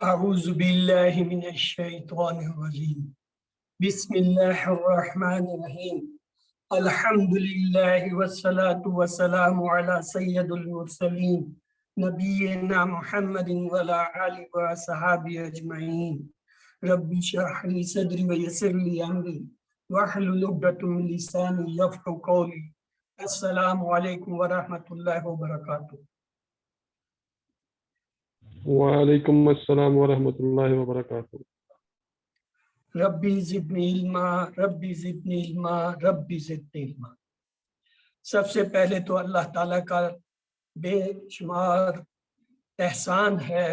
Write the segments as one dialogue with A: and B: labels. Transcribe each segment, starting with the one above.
A: اعوذ باللہ من الشیطان الرجیم بسم اللہ الرحمن الرحیم الحمد للہ والصلاة والسلام علی سید المرسلین نبینا محمد وعلی آلہ وصحابہ اجمعین رب اشرح لی صدری ویسر لی امری واحلل عقدۃ من لسانی یفقہوا قولی۔ السلام علیکم ورحمۃ اللہ وبرکاتہ۔
B: وعلیکم السلام ورحمۃ اللہ وبرکاتہ۔
A: ربی زدنی علما ربی زدنی علما ربی زدنی علما۔ سب سے پہلے تو اللہ تعالیٰ کا بے شمار احسان ہے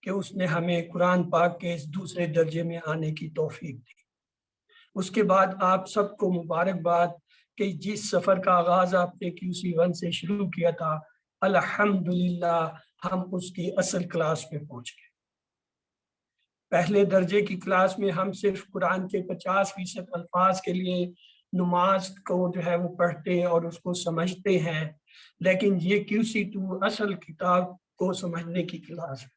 A: کہ اس نے ہمیں قرآن پاک کے اس دوسرے درجے میں آنے کی توفیق دی۔ اس کے بعد آپ سب کو مبارکباد کہ جس سفر کا آغاز آپ نے QC1 سے شروع کیا تھا، الحمدللہ ہم اس کی اصل کلاس میں پہنچ گئے۔ پہلے درجے کی کلاس میں ہم صرف قرآن کے 50% الفاظ کے لیے نماز کو جو ہے وہ پڑھتے اور اس کو سمجھتے ہیں، لیکن یہ QC2 اصل کتاب کو سمجھنے کی کلاس ہے۔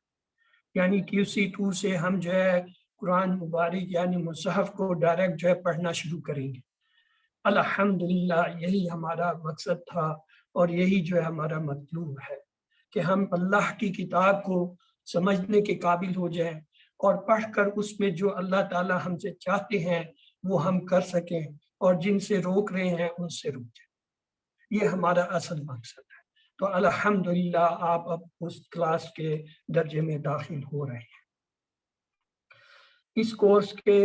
A: یعنی QC2 سے ہم جو ہے قرآن مبارک یعنی مصحف کو ڈائریکٹ جو ہے پڑھنا شروع کریں گے۔ الحمدللہ یہی ہمارا مقصد تھا اور یہی جو ہے ہمارا مطلوب ہے کہ ہم اللہ کی کتاب کو سمجھنے کے قابل ہو جائیں اور پڑھ کر اس میں جو اللہ تعالیٰ ہم سے چاہتے ہیں وہ ہم کر سکیں، اور جن سے روک رہے ہیں ان سے رک جائیں۔ یہ ہمارا اصل مقصد ہے۔ تو الحمدللہ آپ اب اس کلاس کے درجے میں داخل ہو رہے ہیں۔ اس کورس کے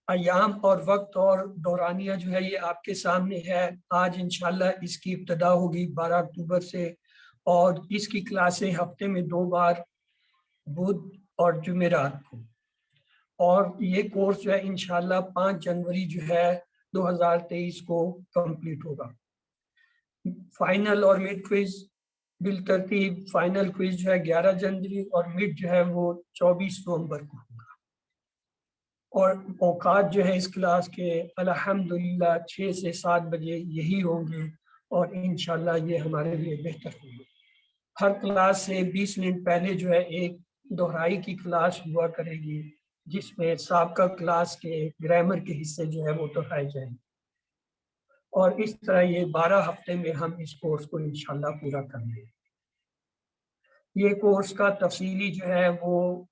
A: ایام اور وقت اور دورانیہ جو ہے یہ آپ کے سامنے ہے۔ آج انشاءاللہ اس کی ابتدا ہوگی 12 اکتوبر سے، اور اس کی کلاسیں ہفتے میں 2 بار، بدھ اور جمعرات کو، اور یہ کورس جو ہے انشاءاللہ 5 جنوری جو ہے 2023 کو کمپلیٹ ہوگا۔ فائنل اور مڈ کوئز بالترتیب، فائنل کوئز جو ہے 11 جنوری اور مڈ جو ہے وہ 24 نومبر کو ہوگا، اور اوقات جو ہے اس کلاس کے الحمدللہ 6 سے 7 بجے یہی ہوں گے، اور انشاءاللہ یہ ہمارے لیے بہتر ہوگا۔ ہر کلاس سے 20 منٹ پہلے جو ہے ایک دہرائی کی کلاس ہوا کرے گی، جس میں سابقہ کلاس کے گرامر کے حصے جو ہے وہ دہرائے جائیں گے، اور اس طرح یہ 12 ہفتے میں ہم اس کورس کو انشاءاللہ پورا کر لیں گے۔ یہ کورس کا تفصیلی جو ہے وہ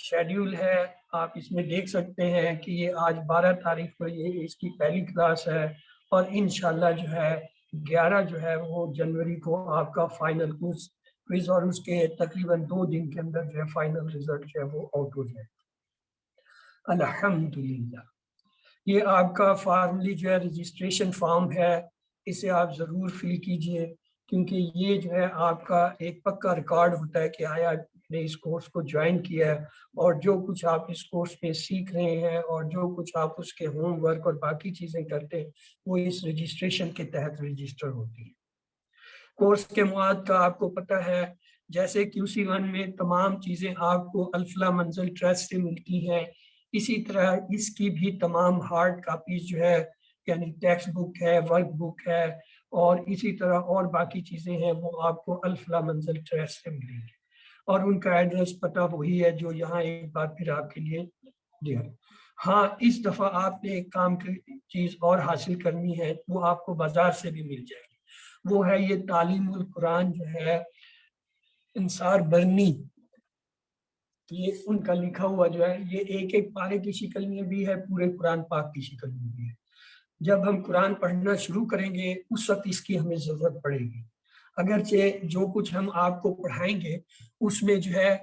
A: شیڈیول ہے، آپ اس میں دیکھ سکتے ہیں کہ یہ آج 12 تاریخ کو یہ اس کی پہلی کلاس ہے، اور انشاءاللہ جو ہے 11 جو ہے وہ جنوری کو آپ کا فائنل کوئز، اور اس کے تقریباً 2 دن کے اندر جو ہے فائنل رزلٹ جو ہے وہ آؤٹ ہو جائے۔ الحمدللہ یہ آپ کا فارملی جو ہے رجسٹریشن فارم ہے، اسے آپ ضرور فل کیجئے، کیونکہ یہ جو ہے آپ کا ایک پکا ریکارڈ ہوتا ہے کہ آیا آپ نے اس کورس کو جوائن کیا ہے، اور جو کچھ آپ اس کورس میں سیکھ رہے ہیں اور جو کچھ آپ اس کے ہوم ورک اور باقی چیزیں کرتے ہیں وہ اس رجسٹریشن کے تحت رجسٹر ہوتی ہیں۔ کورس کے مواد کا آپ کو پتہ ہے، جیسے QC1 میں تمام چیزیں آپ کو الفلا منزل ٹرسٹ سے ملتی ہیں، اسی طرح اس کی بھی تمام ہارڈ کاپیز جو ہے یعنی ٹیکسٹ بک ہے، ورک بک ہے، اور اسی طرح اور باقی چیزیں ہیں وہ آپ کو الفلا منزل ٹرسٹ سے ملیں گی، اور ان کا ایڈریس پتہ وہی ہے جو یہاں ایک بار پھر آپ کے لیے دیا۔ ہاں اس دفعہ آپ نے ایک کام کی چیز اور حاصل کرنی ہے، وہ آپ کو بازار سے بھی مل جائے گی، وہ ہے یہ تعلیم القرآن جو ہے انصار برنی، یہ ان کا لکھا ہوا جو ہے یہ ایک ایک پارے کی شکل میں بھی ہے، پورے قرآن پاک کی شکل میں بھی ہے۔ جب ہم قرآن پڑھنا شروع کریں گے اس وقت اس کی ہمیں ضرورت پڑے گی، اگرچہ جو کچھ ہم آپ کو پڑھائیں گے اس میں جو ہے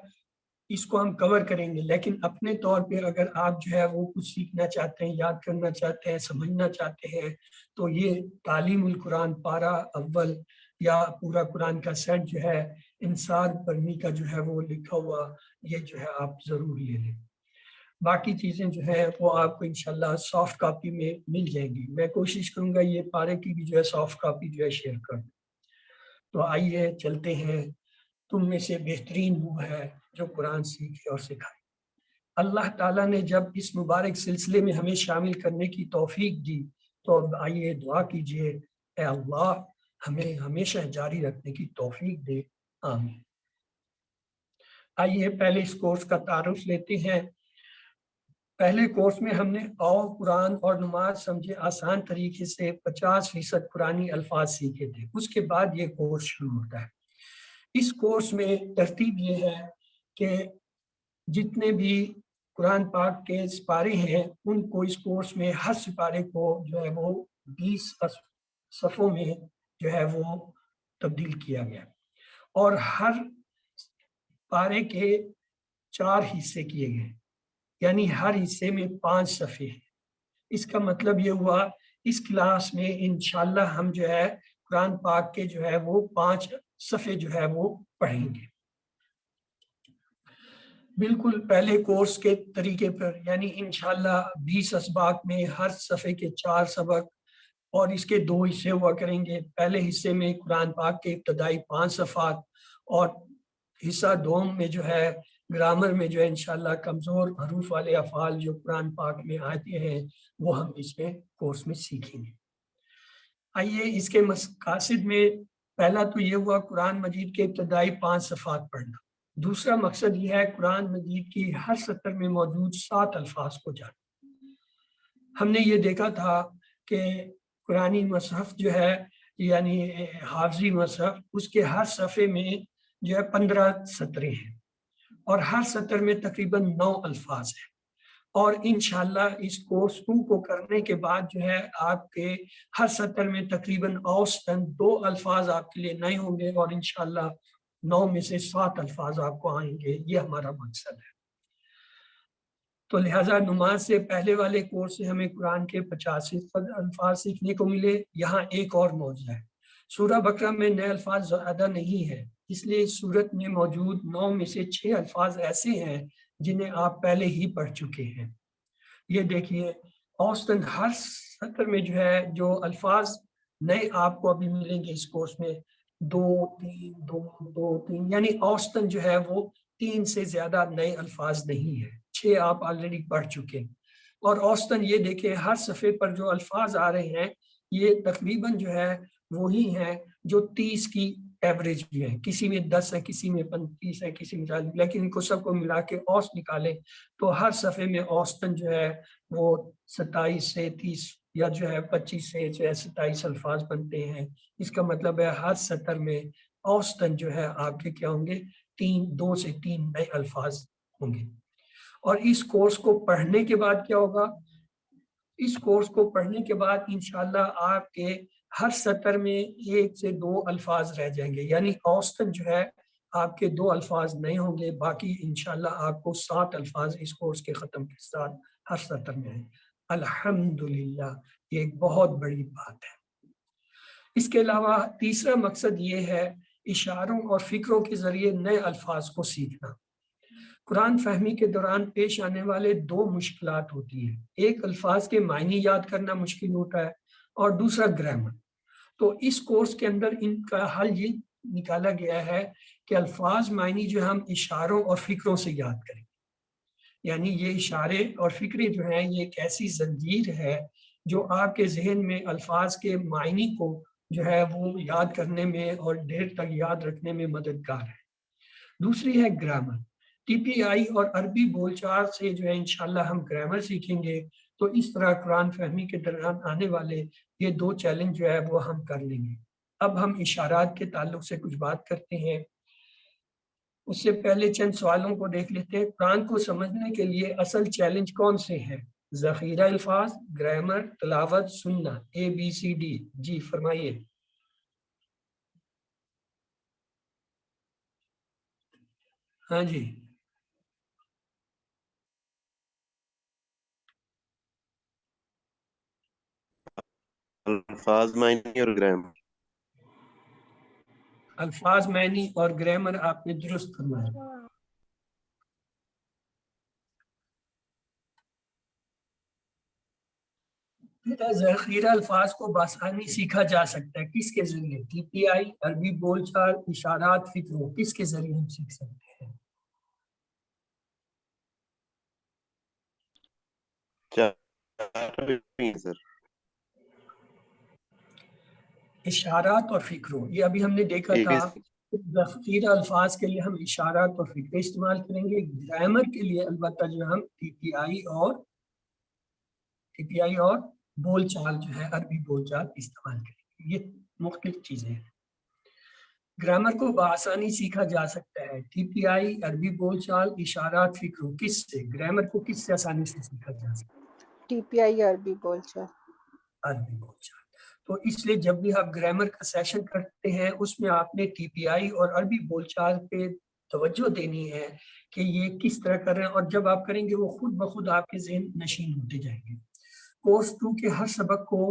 A: اس کو ہم کور کریں گے، لیکن اپنے طور پہ اگر آپ جو ہے وہ کچھ سیکھنا چاہتے ہیں، یاد کرنا چاہتے ہیں، سمجھنا چاہتے ہیں، تو یہ تعلیم القرآن پارہ اول یا پورا قرآن کا سیٹ جو ہے انصار برنی کا جو ہے وہ لکھا ہوا، یہ جو ہے آپ ضرور لے لیں۔ باقی چیزیں جو ہیں وہ آپ کو انشاءاللہ سافٹ کاپی میں مل جائیں گی، میں کوشش کروں گا یہ پارے کی بھی جو ہے سافٹ کاپی جو ہے شیئر کر دوں۔ تو آئیے چلتے ہیں، تم میں سے بہترین وہ ہے جو قرآن سیکھے اور سکھائے۔ اللہ تعالیٰ نے جب اس مبارک سلسلے میں ہمیں شامل کرنے کی توفیق دی تو اب آئیے دعا کیجئے، اے اللہ ہمیں ہمیشہ جاری رکھنے کی توفیق دے، آمین۔ آئیے پہلے اس کورس کا تعارف لیتے ہیں۔ پہلے کورس میں ہم نے آؤ قرآن اور نماز سمجھے آسان طریقے سے 50% قرآنی الفاظ سیکھے تھے۔ اس کے بعد یہ کورس شروع ہوتا ہے۔ اس کورس میں ترتیب یہ ہے کہ جتنے بھی قرآن پاک کے سپارے ہیں ان کو اس کورس میں ہر سپارے کو جو ہے وہ 20 صفوں میں جو ہے وہ تبدیل کیا گیا، اور ہر پارے کے 4 حصے کیے گئے، یعنی ہر حصے میں 5 صفحے ہیں۔ اس کا مطلب یہ ہوا اس کلاس میں انشاءاللہ ہم جو ہے قرآن پاک کے جو ہے وہ 5 صفحے جو ہے وہ پڑھیں گے، بالکل پہلے کورس کے طریقے پر، یعنی انشاءاللہ 20 اسباق میں ہر صفحے کے 4 سبق، اور اس کے 2 حصے ہوا کریں گے۔ پہلے حصے میں قرآن پاک کے ابتدائی 5 صفحات، اور حصہ دوم میں جو ہے گرامر میں جو ہے انشاءاللہ کمزور حروف والے افعال جو قرآن پاک میں آتے ہیں وہ ہم اس میں کورس میں سیکھیں گے۔ آئیے اس کے مقاصد میں پہلا تو یہ ہوا قرآن مجید کے ابتدائی 5 صفحات پڑھنا۔ دوسرا مقصد یہ ہے قرآن مجید کی ہر سطر میں موجود 7 الفاظ کو جاننا۔ ہم نے یہ دیکھا تھا کہ قرآنی مصحف جو ہے یعنی حافظی مصحف، اس کے ہر صفحے میں جو ہے 15 سطریں ہیں، اور ہر سطر میں تقریباً 9 الفاظ ہیں، اور انشاءاللہ اس کورس 2 کو کرنے کے بعد جو ہے آپ کے ہر سطر میں تقریباً اوسطاً 2 الفاظ آپ کے لیے نئے ہوں گے، اور انشاءاللہ 9 میں سے 7 الفاظ آپ کو آئیں گے۔ یہ ہمارا مقصد ہے۔ تو لہٰذا نماز سے پہلے والے کورس سے ہمیں قرآن کے 85 الفاظ سیکھنے کو ملے۔ یہاں ایک اور موضوع ہے، سورہ بقرہ میں نئے الفاظ زیادہ نہیں ہے، اس لیے اس صورت میں موجود 9 میں سے 6 الفاظ ایسے ہیں جنہیں آپ پہلے ہی پڑھ چکے ہیں۔ یہ دیکھیے اوسطاً ہر سطر میں جو ہے جو الفاظ نئے آپ کو ابھی ملیں گے اس کورس میں 2 3 2 2 3، یعنی اوسطاً جو ہے وہ 3 سے زیادہ نئے الفاظ نہیں ہیں، 6 آپ آلریڈی پڑھ چکے ہیں۔ اور اوسطاً یہ دیکھیں ہر صفحے پر جو الفاظ آ رہے ہیں یہ تقریباً جو ہے وہی ہیں جو 30 کی ایوریج بھی ہے، کسی میں 10 ہے، کسی میں 35 ہے، کسی میں 40، لیکن ان کو سب کو ملا کے اوسط نکالیں تو ہر صفحے میں اوسطاً جو ہے وہ 27 سے 30 یا جو ہے 25 سے جو ہے 27 الفاظ بنتے ہیں۔ اس کا مطلب ہے ہر سطر میں اوسطاً جو ہے آپ کے کیا ہوں گے 2 سے 3 نئے الفاظ ہوں گے۔ اور اس کورس کو پڑھنے کے بعد کیا ہوگا؟ اس کورس کو پڑھنے کے بعد انشاءاللہ آپ کے ہر سطر میں 1 سے 2 الفاظ رہ جائیں گے، یعنی اوسطاً جو ہے آپ کے 2 الفاظ نئے ہوں گے، باقی انشاءاللہ آپ کو 7 الفاظ اس کورس کے ختم کے ساتھ ہر سطر میں ہیں۔ الحمدللہ، یہ ایک بہت بڑی بات ہے۔ اس کے علاوہ تیسرا مقصد یہ ہے اشاروں اور فکروں کے ذریعے نئے الفاظ کو سیکھنا۔ قرآن فہمی کے دوران پیش آنے والے 2 مشکلات ہوتی ہیں، ایک الفاظ کے معنی یاد کرنا مشکل ہوتا ہے، اور دوسرا گرامر۔ تو اس کورس کے اندر ان کا حل یہ نکالا گیا ہے کہ الفاظ معنی جو ہم اشاروں اور فکروں سے یاد کریں، یعنی یہ اشارے اور فکرے جو ہیں یہ ایک ایسی زنجیر ہے جو آپ کے ذہن میں الفاظ کے معنی کو جو ہے وہ یاد کرنے میں اور دیر تک یاد رکھنے میں مددگار ہے۔ دوسری ہے گرامر۔ ٹی پی آئی اور عربی بول چال سے جو ہے انشاءاللہ ہم گرامر سیکھیں گے، تو اس طرح قرآن فہمی کے دوران آنے والے یہ 2 چیلنج جو ہے وہ ہم کر لیں گے۔ اب ہم اشارات کے تعلق سے کچھ بات کرتے ہیں، اس سے پہلے چند سوالوں کو دیکھ لیتے ہیں۔ قرآن کو سمجھنے کے لیے اصل چیلنج کون سے ہیں؟ ذخیرہ الفاظ، گرامر، تلاوت، سننا، ABCD۔ جی فرمائیے۔ ہاں جی،
C: الفاظ معنی اور گرامر۔
A: الفاظ معنی اور گرامر آپ نے درست فرمایا۔ ذخیرہ الفاظ کو بآسانی سیکھا جا سکتا ہے کس کے ذریعے؟ ٹی پی آئی، عربی بول چال، اشارات، فکروں، کس کے ذریعے ہم سیکھ سکتے ہیں؟
C: سر
A: اشارات اور فکروں، یہ ابھی ہم نے دیکھا
C: ایک
A: تھا ذخیرہ الفاظ کے لیے ہم اشارات اور فکرے استعمال کریں گے. گرامر کے لیے البتہ جو ہم ٹی پی آئی اور بول چال جو ہے عربی بول چال استعمال کریں گے. یہ مختلف چیزیں ہیں. گرامر کو بآسانی سیکھا جا سکتا ہے. ٹی پی آئی عربی بول چال اشارات فکروں کس سے گرامر کو کس سے آسانی سے سیکھا جا سکتا ہے؟
C: ٹی پی آئی عربی بول چال.
A: عربی بول چال. تو اس لیے جب بھی آپ گرامر کا سیشن کرتے ہیں اس میں آپ نے ٹی پی آئی اور عربی بول چال پہ توجہ دینی ہے کہ یہ کس طرح کر رہے ہیں, اور جب آپ کریں گے وہ خود بخود آپ کے ذہن نشین ہوتے جائیں گے. کورس 2 کے ہر سبق کو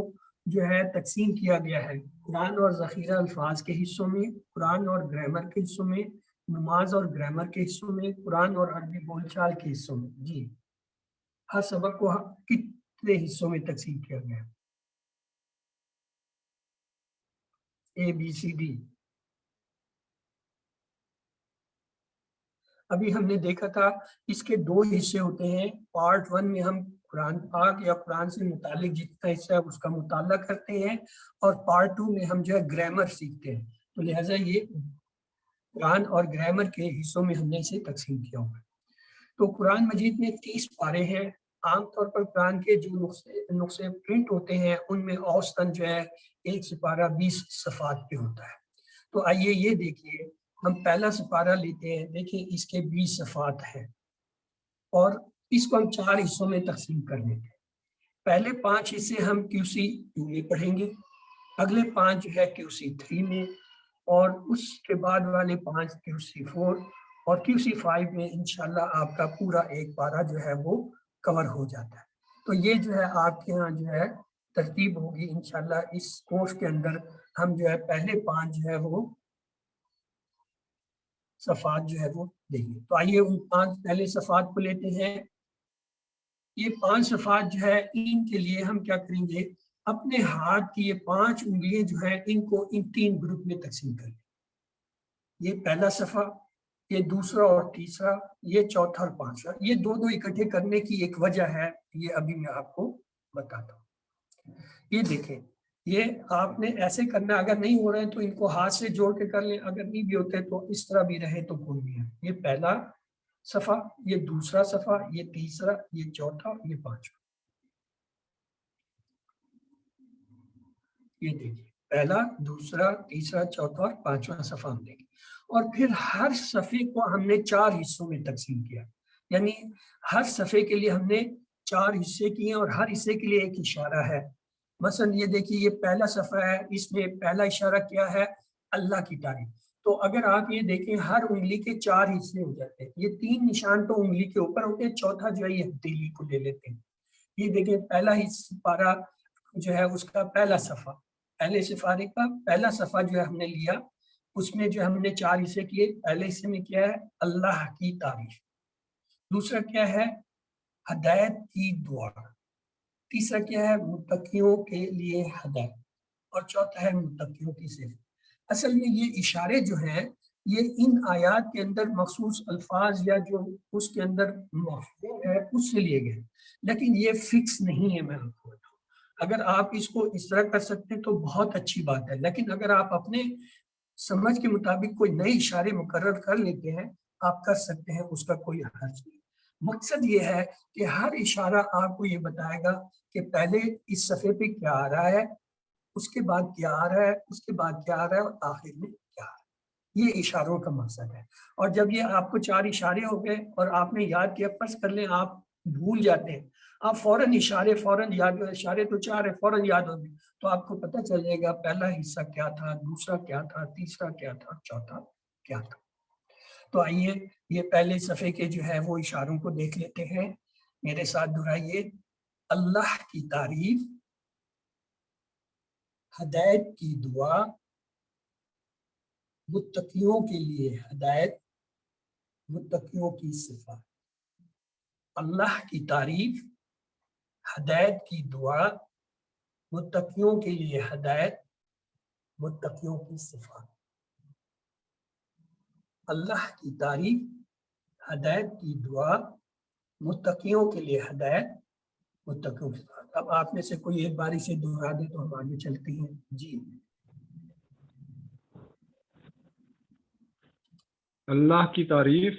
A: جو ہے تقسیم کیا گیا ہے قرآن اور ذخیرہ الفاظ کے حصوں میں, قرآن اور گرامر کے حصوں میں, نماز اور گرامر کے حصوں میں, قرآن اور عربی بول چال کے حصوں میں. جی ہر سبق کو کتنے حصوں میں تقسیم کیا گیا ہے؟ ABCD. ابھی ہم نے دیکھا تھا اس کے 2 حصے ہوتے ہیں. پارٹ 1 میں ہم قرآن پاک یا قرآن سے متعلق جتنا حصہ ہے اس کا مطالعہ کرتے ہیں, اور پارٹ 2 میں ہم جو ہے گرامر سیکھتے ہیں. تو لہٰذا یہ قرآن اور گرامر کے حصوں میں ہم نے اسے تقسیم کیا ہوا ہے. تو قرآن مجید میں 30 پارے ہیں. عام طور پر قرآن کے جو نسخے پرنٹ ہوتے ہیں ان میں اوسطاً جو ہے ایک سپارہ 20 صفحات پہ ہوتا ہے. تو آئیے یہ دیکھیے, ہم پہلا سپارہ لیتے ہیں. دیکھیں اس کے 20 صفحات ہیں اور اس کو ہم 4 حصوں میں تقسیم کر لیتے ہیں. پہلے 5 حصے ہم QC2 میں پڑھیں گے, اگلے 5 جو ہے QC3 میں, اور اس کے بعد والے 5 QC4, اور QC5 میں انشاءاللہ آپ کا پورا ایک پارہ جو ہے وہ کور ہو جاتا ہے. تو یہ جو ہے آپ کے ہاں جو ہے ترتیب ہوگی انشاءاللہ. اس کورس کے اندر ہم جو ہے پہلے 5 جو ہے وہ صفحات جو ہے وہ دیں گے. تو آئیے ان 5 پہلے صفحات کو لیتے ہیں. یہ 5 صفحات جو ہے ان کے لیے ہم کیا کریں گے, اپنے ہاتھ کی یہ 5 انگلیاں جو ہیں ان کو ان 3 گروپ میں تقسیم کر لیں. یہ پہلا صفحہ, یہ دوسرا اور تیسرا, یہ چوتھا اور پانچواں. یہ دو اکٹھے کرنے کی ایک وجہ ہے, یہ ابھی میں آپ کو بتاتا ہوں. یہ دیکھیں, یہ آپ نے ایسے کرنا, اگر نہیں ہو رہے ہیں تو ان کو ہاتھ سے جوڑ کے کر لیں, اگر نہیں بھی ہوتے تو اس طرح بھی رہے تو کوئی نہیں ہے. یہ پہلا صفحہ, یہ دوسرا صفحہ, یہ تیسرا, یہ چوتھا, یہ پانچواں. یہ دیکھیے پہلا, دوسرا, تیسرا, چوتھا اور پانچواں صفحہ ہم دیکھیں. اور پھر ہر صفحے کو ہم نے 4 حصوں میں تقسیم کیا, یعنی ہر صفحے کے لیے ہم نے 4 حصے کیے اور ہر حصے کے لیے ایک اشارہ ہے. مثلا یہ دیکھیے, یہ پہلا صفحہ ہے, اس میں پہلا اشارہ کیا ہے, اللہ کی تعریف. تو اگر آپ یہ دیکھیں ہر انگلی کے 4 حصے ہو جاتے ہیں. یہ 3 نشان تو انگلی کے اوپر ہوتے ہیں, چوتھا جو ہے یہ ہتھیلی کو لے لیتے ہیں. یہ دیکھیں پہلا پارہ جو ہے اس کا پہلا صفحہ, پہلے سپارے کا پہلا صفحہ جو ہے ہم نے لیا, اس میں جو ہم نے 4 حصے کیے. پہلے حصے میں کیا ہے, اللہ کی تعریف. دوسرا کیا ہے, ہدایت کی دعا. تیسرا کیا ہے, متقیوں کے لیے ہدایت. اور چوتھا ہے متقیوں کی صفت. اصل میں یہ اشارے جو ہیں یہ ان آیات کے اندر مخصوص الفاظ یا جو اس کے اندر مفہوم ہے اس سے لیے گئے, لیکن یہ فکس نہیں ہے. میں آپ کو بتاؤں, اگر آپ اس کو اس طرح کر سکتے تو بہت اچھی بات ہے, لیکن اگر آپ اپنے سمجھ کے مطابق کوئی نئے اشارے مقرر کر لیتے ہیں آپ کر سکتے ہیں, اس کا کوئی حرج نہیں. مقصد یہ ہے کہ ہر اشارہ آپ کو یہ بتائے گا کہ پہلے اس صفحے پہ کیا آ رہا ہے, اس کے بعد کیا آ رہا ہے, اس کے بعد کیا آ رہا ہے, اور آخر میں کیا آ رہا ہے. یہ اشاروں کا مقصد ہے. اور جب یہ آپ کو 4 اشارے ہو گئے اور آپ نے یاد کیا, فرض کر لیں آپ بھول جاتے ہیں, آپ فوراً یاد, اشارے تو 4 ہے, فوراً یاد ہو گئے, تو آپ کو پتہ چل جائے گا پہلا حصہ کیا تھا, دوسرا کیا تھا, تیسرا کیا تھا, چوتھا کیا تھا. تو آئیے یہ پہلے صفحے کے جو ہے وہ اشاروں کو دیکھ لیتے ہیں. میرے ساتھ دہرائیے, اللہ کی تعریف, ہدایت کی دعا, متقیوں کے لیے ہدایت, متقیوں کی صفات. اللہ کی تعریف, ہدایت کی دعا, متقیوں کے لیے ہدایت, متقیوں کی صفات. اللہ کی تعریف, ہدایت کی دعا, متقیوں کے لیے ہدایت, متقیوں کی صفات. اب آپ میں سے کوئی ایک باری سے دہرا دے تو ہم آگے چلتے ہیں. جی
B: اللہ کی تعریف،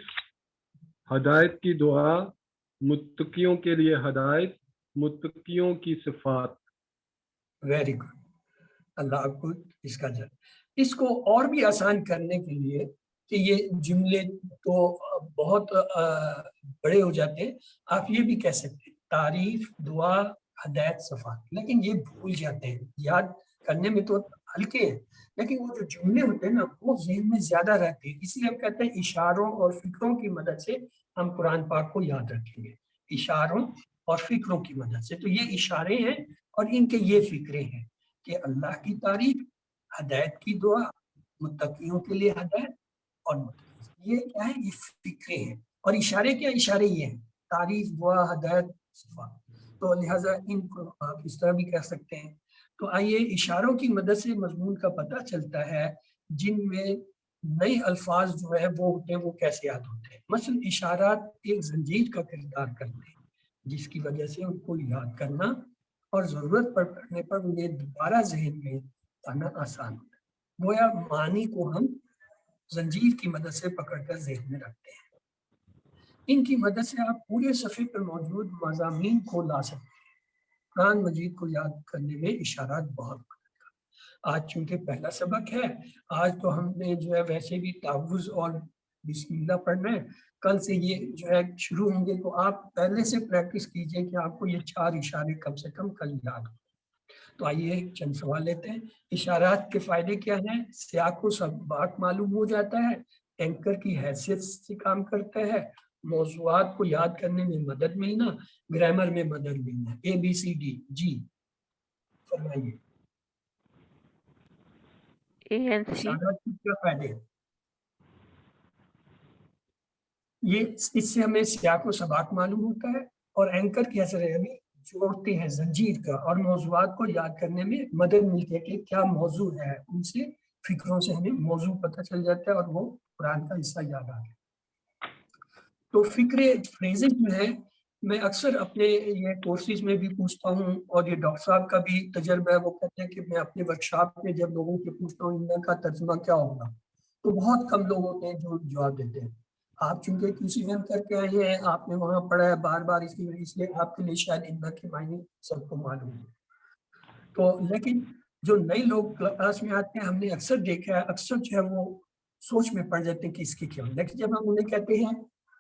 B: ہدایت کی دعا، متقیوں کے لیے ہدایت، متقیوں کی صفات۔
A: ویری گڈ، اللہ آپ کو اس کا اس کو اور بھی آسان کرنے کے لیے کہ یہ جملے تو بہت بڑے ہو جاتے ہیں، آپ یہ بھی کہہ سکتے ہیں تعریف، دعا، ہدایت، صفات، لیکن یہ بھول جاتے ہیں، یاد کرنے میں تو ہلکے ہیں لیکن وہ جو جملے ہوتے ہیں نا وہ ذہن میں زیادہ رہتے ہیں، اس لیے ہم کہتے ہیں اشاروں اور فکروں کی مدد سے ہم قرآن پاک کو یاد رکھیں گے، اشاروں اور فکروں کی مدد سے۔ تو یہ اشارے ہیں اور ان کے یہ فکرے ہیں کہ اللہ کی تعریف، ہدایت کی دعا، متقیوں کے لیے ہدایت اور یہ کیا ہے، یہ فکرے ہیں، اور اشارے کیا، اشارے یہ ہیں تعریف، دعا، ہدایت، صفات۔ تو لہٰذا ان کو آپ اس طرح بھی کہہ سکتے ہیں۔ تو آئیے اشاروں کی مدد سے مضمون کا پتہ چلتا ہے جن میں نئے الفاظ جو ہے وہ ہوتے ہیں وہ کیسے یاد ہوتے ہیں۔ مثلا اشارات ایک زنجیر کا کردار کرتے ہیں جس کی وجہ سے ان کو یاد کرنا اور ضرورت پڑنے پر انہیں دوبارہ ذہن میں لانا آسان ہوتا ہے۔ گویا معنی کو ہم زنجیر کی مدد سے پکڑ کر ذہن میں رکھتے ہیں۔ ان کی مدد سے آپ پورے صفحے پر موجود مضامین کو لا سکتے ہیں۔ قرآن مجید کو یاد کرنے میں اشارات بہت مددگار۔ آج چونکہ پہلا سبق ہے، آج تو ہم نے جو ہے ویسے بھی تعوذ اور بسم اللہ پڑھنا ہے، کل سے یہ جو ہے شروع ہوں گے، تو آپ پہلے سے پریکٹس کیجئے کہ آپ کو یہ 4 اشارے کم سے کم کل یاد ہوں۔ تو آئیے چند سوال لیتے ہیں۔ اشارات کے فائدے کیا ہیں؟ سیاق و سباق معلوم ہو جاتا ہے، اینکر کی حیثیت سے کام کرتا ہے، موضوعات کو یاد کرنے میں مدد ملنا، گرامر میں مدد ملنا۔ ABCD جی فرمائیے، اشارات کے کیا فائدے ہیں؟ یہ اس سے ہمیں سیاق و سباق معلوم ہوتا ہے اور اینکر کی حیثیت یعنی جوڑتے ہیں زنجیر کا، اور موضوعات کو یاد کرنے میں مدد ملتی ہے کہ کیا موضوع ہے، ان سے فکروں سے ہمیں موضوع پتہ چل جاتا ہے اور وہ قرآن کا حصہ یاد آ گیا۔ تو فکرے فریزنگ جو ہے میں اکثر اپنے یہ کورسز میں بھی پوچھتا ہوں، اور یہ ڈاکٹر صاحب کا بھی تجربہ ہے، وہ کہتے ہیں کہ میں اپنے ورکشاپ میں جب لوگوں سے پوچھتا ہوں ان کا ترجمہ کیا ہوگا تو بہت کم لوگ ہوتے ہیں جو جواب دیتے ہیں۔ آپ چونکہ QC کر کے آئے ہیں، آپ نے وہاں پڑھا ہے بار بار، اس کی وجہ سے آپ کے لیے شاید ان کے معنی سب کو معلوم ہے۔ تو لیکن جو نئے لوگ کلاس میں آتے ہیں، ہم نے اکثر دیکھا ہے، اکثر جو ہے وہ سوچ میں پڑ جاتے ہیں کہ اس کی کیا، لیکن جب ہم انہیں کہتے ہیں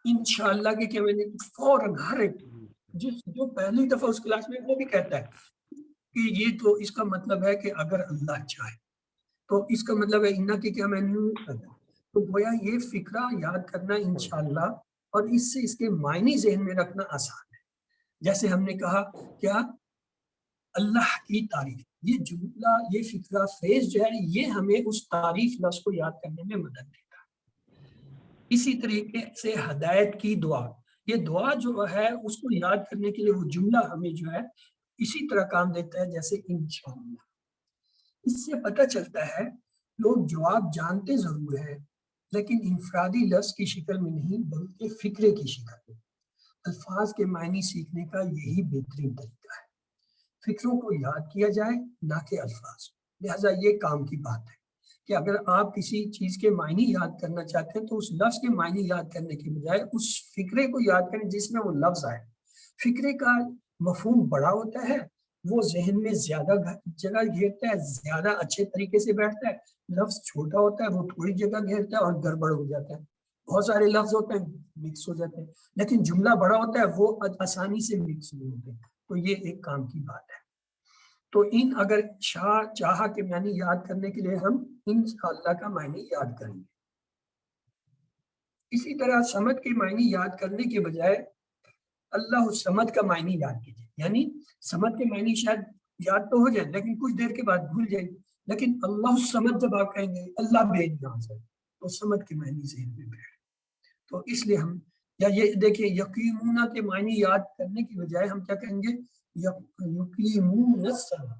A: انشاءاللہ کہ کیا، میں نے فوراً ہر ایک جو پہلی دفعہ اس کلاس میں وہ بھی کہتا ہے کہ یہ تو اس کا مطلب ہے کہ اگر اللہ چاہے، تو اس کا مطلب ہے انہ کی کیا میں نہیں کرتا۔ تو گویا یہ فکرہ یاد کرنا انشاءاللہ اور اس سے اس کے معنی ذہن میں رکھنا آسان ہے۔ جیسے ہم نے کہا کیا، اللہ کی تعریف، یہ جملہ، یہ فکرہ فریز جو ہے یہ ہمیں اس تعریف لفظ کو یاد کرنے میں مدد دیتا ہے۔ اسی طریقے سے ہدایت کی دعا، یہ دعا جو ہے اس کو یاد کرنے کے لیے وہ جملہ ہمیں جو ہے اسی طرح کام دیتا ہے جیسے انشاءاللہ۔ اس سے پتہ چلتا ہے لوگ جواب جانتے ضرور ہیں لیکن انفرادی لفظ کی شکل میں نہیں بلکہ فکرے کی شکل میں۔ الفاظ کے معنی سیکھنے کا یہی بہترین طریقہ ہے، فکروں کو یاد کیا جائے نہ کہ الفاظ۔ لہٰذا یہ کام کی بات ہے کہ اگر آپ کسی چیز کے معنی یاد کرنا چاہتے ہیں تو اس لفظ کے معنی یاد کرنے کے بجائے اس فکرے کو یاد کریں جس میں وہ لفظ آئے۔ فکرے کا مفہوم بڑا ہوتا ہے، وہ ذہن میں زیادہ جگہ گھیرتا ہے، زیادہ اچھے طریقے سے بیٹھتا ہے۔ لفظ چھوٹا ہوتا ہے، وہ تھوڑی جگہ گھیرتا ہے اور گڑبڑ ہو جاتا ہے۔ بہت سارے لفظ ہوتے ہیں مکس ہو جاتے ہیں، لیکن جملہ بڑا ہوتا ہے وہ آسانی سے مکس نہیں ہوتے۔ تو یہ ایک کام کی بات ہے۔ تو ان اگر چاہا کے معنی یاد کرنے کے لیے ہم انشاءاللہ کا معنی یاد کریں گے۔ اسی طرح صمد کے معنی یاد کرنے کے بجائے اللہ الصمد کا معنی یاد کیجیے، یعنی صمد کے معنی شاید یاد تو ہو جائے لیکن کچھ دیر کے بعد بھول جائیں، لیکن اللہ الصمد جب آپ کہیں گے اللہ بے نیاز ہے تو صمد کے معنی ذہن میں بیٹھے۔ تو اس لیے ہم یا یہ دیکھیں یقیمون کے معنی یاد کرنے کی بجائے ہم کیا کہیں گے، یقیمون الصلاۃ،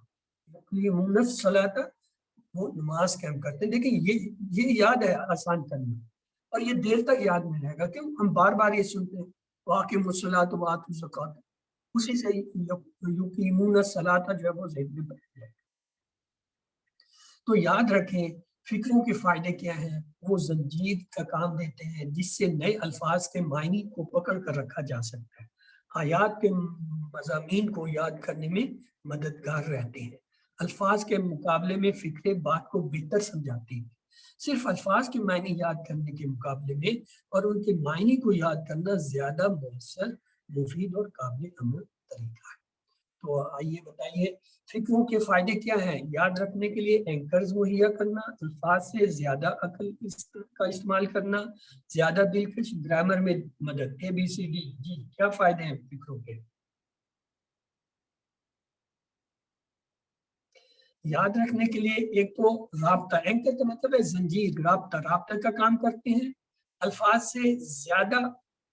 A: یقیمون الصلاۃ، وہ نماز قائم کرتے ہیں۔ دیکھیں یہ یاد ہے آسان کرنا اور یہ دیر تک یاد میں رہے گا، کیوں ہم بار بار یہ سنتے ہیں واقعی الصلاۃ وآتوا الزکاۃ، اسی سے یقیمون الصلاۃ جو ہے وہ ذہن میں بیٹھ جائے۔ تو یاد رکھیں فکروں کے فائدے کیا ہیں؟ وہ زنجیر کا کام دیتے ہیں جس سے نئے الفاظ کے معنی کو پکڑ کر رکھا جا سکتا ہے، آیات کے مضامین کو یاد کرنے میں مددگار رہتے ہیں، الفاظ کے مقابلے میں فکرے بات کو بہتر سمجھاتی ہیں، صرف الفاظ کے معنی یاد کرنے کے مقابلے میں اور ان کے معنی کو یاد کرنا زیادہ مؤثر، مفید اور قابل عمل طریقہ ہے۔ تو آئیے بتائیے فکروں کے فائدے کیا ہیں؟ یاد رکھنے کے لیے اینکرز مہیا کرنا، الفاظ سے زیادہ عقل کا استعمال کرنا، زیادہ دلکش گرامر میں مدد، ABCD۔ جی کیا فائدے ہیں فکروں کے؟ یاد رکھنے کے لیے ایک تو رابطہ، اینکر کا مطلب ہے زنجیر، رابطہ کا کام کرتے ہیں، الفاظ سے زیادہ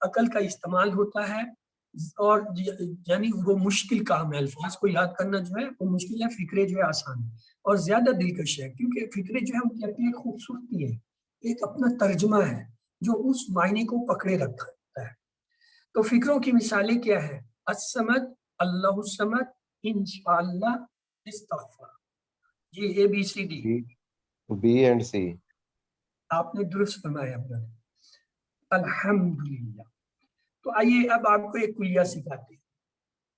A: عقل کا استعمال ہوتا ہے، اور یعنی وہ مشکل کام ہے، الفاظ کو یاد کرنا جو ہے وہ مشکل ہے، فکرے جو ہے آسان ہے، اور زیادہ دلکش ہے کیونکہ فکرے جو ہے ان کی اپنی خوبصورتی ہے، ایک اپنا ترجمہ ہے جو اس معنی کو پکڑے رکھتا ہے۔ تو فکروں کی مثالیں کیا ہے؟ الصمد، اللہ الصمد، انشاءاللہ، استغفار۔ جی ABCD
C: B and C۔
A: آپ نے درست فرمایا الحمدللہ۔ تو آئیے اب آپ کو ایک کلیہ سکھاتے ہیں،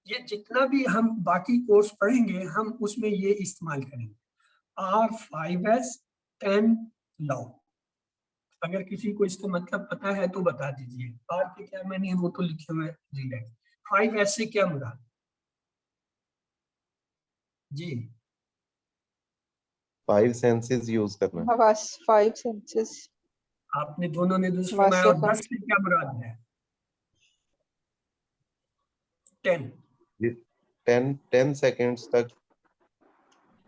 A: یہ جتنا بھی ہم باقی کورس پڑھیں گے ہم اس میں یہ استعمال کریں گے، R5S 10 لاؤ۔ اگر کسی کو اس کا مطلب پتا ہے تو بتا دیجئے، R کے کیا معنی ہے وہ تو لکھے ہوئے ریلیکس، 5S سے کیا مراد؟ جی
C: 5 senses یوز کرنا۔
D: حواس، 5 senses۔
A: آپ نے دونوں نے درست فرمایا۔ اور 10 سے کیا مراد ہے؟ 10
C: 10 seconds تک،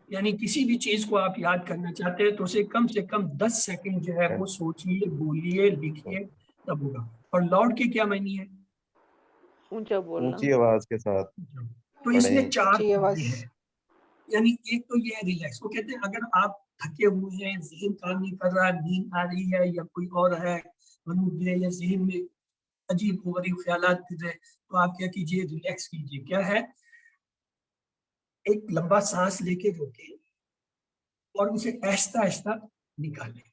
A: یعنی کسی بھی چیز کو آپ یاد کرنا چاہتے ہیں تو اسے کم سے کم 10 سیکنڈ جو ہے وہ سوچیے، بولیے، لکھیے، تب ہوگا۔ اور لاؤڈ کے کیا معنی ہے؟
D: اونچا بولنا،
C: اونچی آواز کے ساتھ
A: تو اس میں 4
D: اونچی آواز۔
A: فائدے ہیں، یعنی ایک تو یہ ہے ریلیکس، وہ کہتے ہیں اگر آپ تھکے ہوئے ہیں، ذہن کام نہیں کر رہا، نیند آ رہی ہے یا کوئی اور ہے یا ذہن میں عجیب و غریب خیالات پھر رہے، تو آپ کیا کیجئے؟ ریلیکس کیجئے۔ کیا ہے؟ ایک لمبا سانس لے کے روکیں اور اسے آہستہ آہستہ نکالیں۔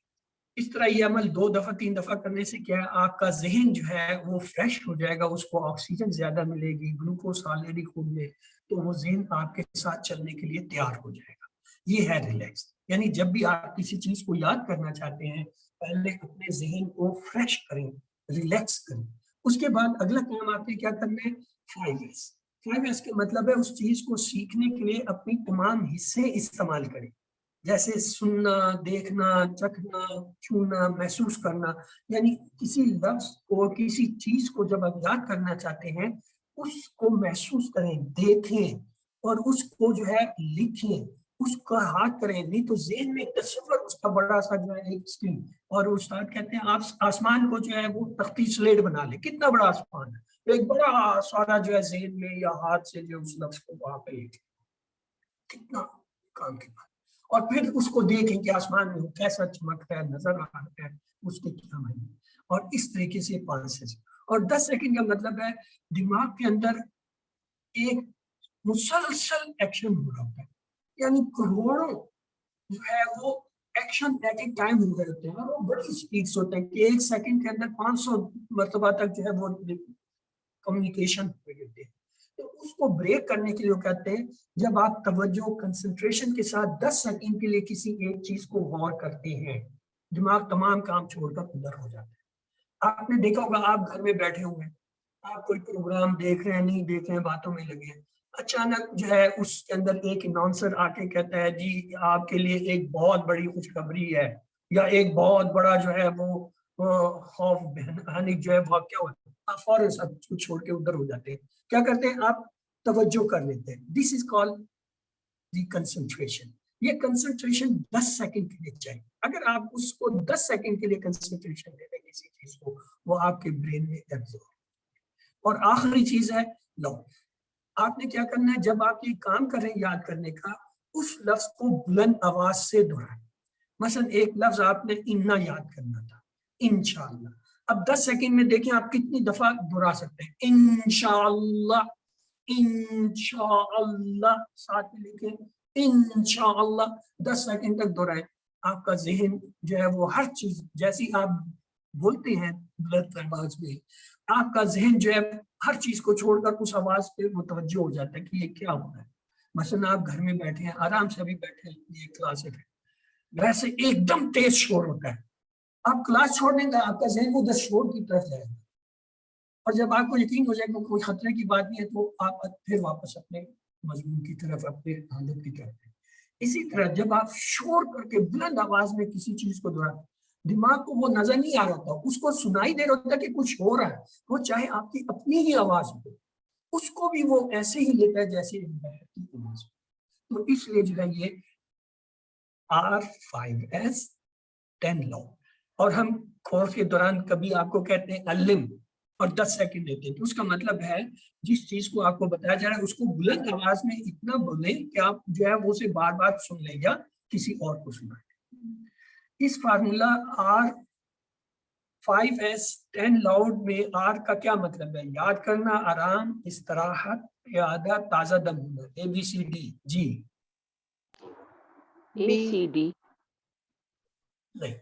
A: اس طرح یہ عمل 2 دفعہ 3 دفعہ کرنے سے کیا ہے، آپ کا ذہن جو ہے وہ فریش ہو جائے گا، اس کو آکسیجن زیادہ ملے گی، گلوکوز آلریڈی خون میں، تو وہ ذہن آپ کے ساتھ چلنے کے لیے تیار ہو جائے گا۔ یہ ہے ریلیکس، یعنی جب بھی آپ کسی چیز کو یاد کرنا چاہتے ہیں پہلے اپنے ذہن کو فریش کریں، ریلیکس کریں، اس کے بعد اگلا کام آپ نے کیا کرنا ہے؟ 5S۔ 5S کا مطلب ہے اس چیز کو سیکھنے کے لیے اپنی تمام حصے استعمال کریں، جیسے سننا، دیکھنا، چکھنا، چھونا، محسوس کرنا، یعنی کسی لفظ کو، کسی چیز کو جب آپ یاد کرنا چاہتے ہیں اس کو محسوس کریں، دیکھیں اور اس کو جو ہے لکھیں، اس کا ہاتھ کریں، نہیں تو ذہن میں تصور اس کا بڑا سا جو ہے ایک اسکرین، اور استاد کہتے ہیں آپ آسمان کو جو ہے وہ تختی سلیٹ بنا لیں، کتنا بڑا آسمان ہے، ایک بڑا سارا جو ہے ذہن میں یا ہاتھ سے جو اس لفظ کو وہاں پہ لکھیں، کتنا کام کے بعد، اور پھر اس کو دیکھیں کہ آسمان میں کیسا چمک ہے، نظر آ رہا ہے، اس کے کیا معنی، اور اس طریقے سے 5 سیکنڈ۔ اور 10 سیکنڈ کا مطلب ہے دماغ کے اندر ایک مسلسل ایکشن ہو رہا ہے، یعنی کروڑوں جو ہے وہ ایکشن ایٹ اے ٹائم ہو رہے ہوتے ہیں، اور وہ بڑی سپیڈ سے ہوتے ہیں کہ 1 سیکنڈ کے اندر 500 مرتبہ تک جو ہے وہ کمیونیکیشن ہو رہے ہوتے ہیں۔ تو اس کو بریک کرنے کے لیے وہ کہتے ہیں جب آپ توجہ، کنسنٹریشن کے ساتھ 10 سیکنڈ کے لیے کسی ایک چیز کو غور کرتے ہیں، دماغ تمام کام چھوڑ کر ادھر ہو جاتا ہے۔ آپ نے دیکھا ہوگا آپ گھر میں بیٹھے ہوئے ہیں، آپ کوئی پروگرام دیکھ رہے ہیں، نہیں دیکھ رہے ہیں، باتوں میں لگے ہیں، اچانک جو ہے اس کے اندر ایک اناؤنسر آ کے کہتا ہے جی آپ کے لیے ایک بہت بڑی خوشخبری ہے، یا ایک بہت بڑا جو ہے وہ خوف بھیانک جو ہے واقعہ ہوا، آپ فوراً سب کچھ چھوڑ کے ادھر ہو جاتے ہیں، کیا کرتے ہیں؟ آپ توجہ کر لیتے ہیں۔ دس از کال دی کنسنٹریشن۔ یہ کنسنٹریشن 10 سیکنڈ کے لیے چاہیے، اگر آپ اس کو 10 سیکنڈ کے لیے کنسنٹریشن دے دیں کسی چیز کو، وہ آپ کے برین میں ایبزورب۔ اور آخری چیز ہے لو، آپ نے کیا کرنا ہے جب آپ یہ کام کر رہے ہیں یاد کرنے کا، اس لفظ کو بلند آواز سے دہرائیں۔ مثلا ایک لفظ آپ نے انا یاد کرنا تھا، انشاءاللہ، اب 10 سیکنڈ میں دیکھیں آپ کتنی دفعہ دہرا سکتے ہیں، انشاءاللہ، انشاءاللہ، ساتھ میں لکھیں انشاءاللہ، 10 سیکنڈ تک دہرائیں۔ आपका जहन जो है वो हर चीज जैसी आप बोलते हैं बुलंद आवाज में, आपका जहन जो है हर चीज को छोड़कर उस आवाज पे मुतवज्जो हो जाता है कि ये क्या हो रहा है। मसलन आप घर में बैठे हैं, आराम से अभी बैठे हैं, ये क्लास है, वैसे एकदम तेज शोर होता है, आप क्लास छोड़ देंगे, आपका जहन उधर शोर की तरफ जाएगा, और जब आपको यकीन हो जाएगा कोई खतरे की बात नहीं है तो आप फिर वापस अपने मजमून की तरफ, अपने हालत की तरफ। इसी तरह जब आप शोर करके बुलंद आवाज में किसी चीज को दोहराते, दिमाग को वो नजर नहीं आ रहा होता, उसको सुनाई दे रहा होता कि कुछ हो रहा है, वो चाहे आपकी अपनी ही आवाज हो, उसको भी वो ऐसे ही लेता है जैसे बहती आवाज। तो इसलिए जो है ये R5S 10 लॉ, और हम कोर्स के दौरान कभी आपको कहते हैं अलिम और 10 सेकंड देते हैं, तो उसका मतलब है जिस चीज को आपको बताया जा रहा है उसको बुलंद आवाज में इतना बोले कि आप जो है वो उसे बार बार सुन लें या किसी और को सुनाएं। इस फार्मूला R5S 10 लाउड में R का क्या मतलब है? याद करना, आराम, इस्तराहत, इयादा, ताजा दम होना। ABCD जी
D: ACD
A: नहीं,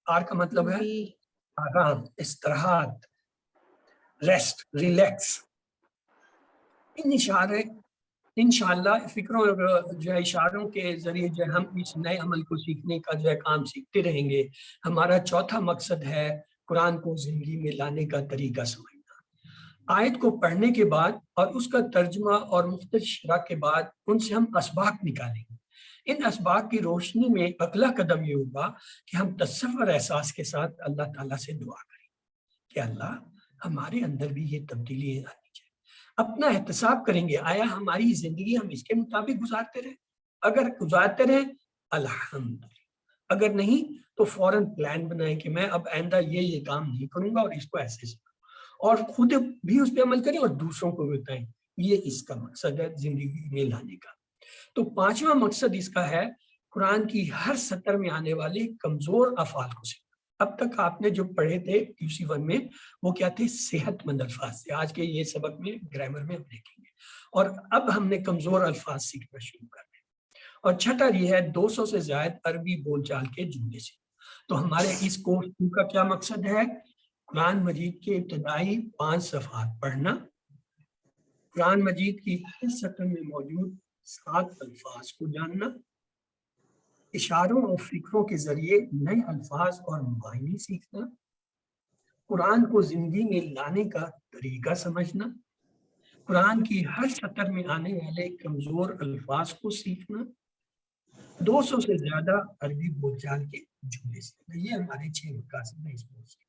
A: R का मतलब है
D: B
A: आराम, इस्तराहत, रेस्ट, रिलैक्स। इन इशारे इंशाअल्लाह फिक्रों और जो है इशारों के जरिए जो हम इस नए अमल को सीखने का जो है काम सीखते रहेंगे। हमारा चौथा मकसद है कुरान को जिंदगी में लाने का तरीका समझना। आयत को पढ़ने के बाद और उसका तर्जुमा और मुख्तलिफ शरह के बाद उनसे हम असबाक निकालेंगे। इन असबाक की रोशनी में अगला कदम ये होगा कि हम तसव्वुर एहसास के साथ अल्लाह ताला से दुआ करें कि अल्लाह हमारे अंदर भी ये तब्दीली आनी चाहिए। अपना एहतसाब करेंगे, आया हमारी जिंदगी हम इसके मुताबिक गुजारते रहे, अगर गुजारते रहे अल्हम्दुलिल्लाह, अगर नहीं तो फौरन प्लान बनाएं कि मैं अब आइंदा ये काम नहीं करूंगा और इसको ऐसे से, और खुद भी उस पर अमल करें और दूसरों को भी बताएं। ये इसका मकसद है जिंदगी में लाने का। तो पांचवा मकसद इसका है कुरान की हर सतर में आने वाले कमजोर अफआल को सीखना। अब तक आपने जो पढ़े थे QC1 में वो क्या थे? सेहतमंद अल्फाज से। आज के ये सबक में ग्रामर में हम देखेंगे, और अब हमने कमजोर अल्फाज सीखना शुरू कर दिया। और छठा ये है 200 से ज्यादा अरबी बोलचाल के जुमले से। तो हमारे इस कोर्स का क्या मकसद है? कुरान मजीद के इब्तदाई 5 सफ़हात पढ़ना, कुरान मजीद की हर सतर में मौजूद 7 अल्फाज को जानना, इशारों और फिक्रों के जरिए नए अल्फाज और मायने सीखना, कुरान को जिंदगी में लाने का तरीका समझना, कुरान की हर सतर में आने वाले कमजोर अल्फाज को सीखना, 200 से ज्यादा अरबी बोलचाल के जुमले सीखना। ये हमारे 6 मकासद हैं इस कोर्स के।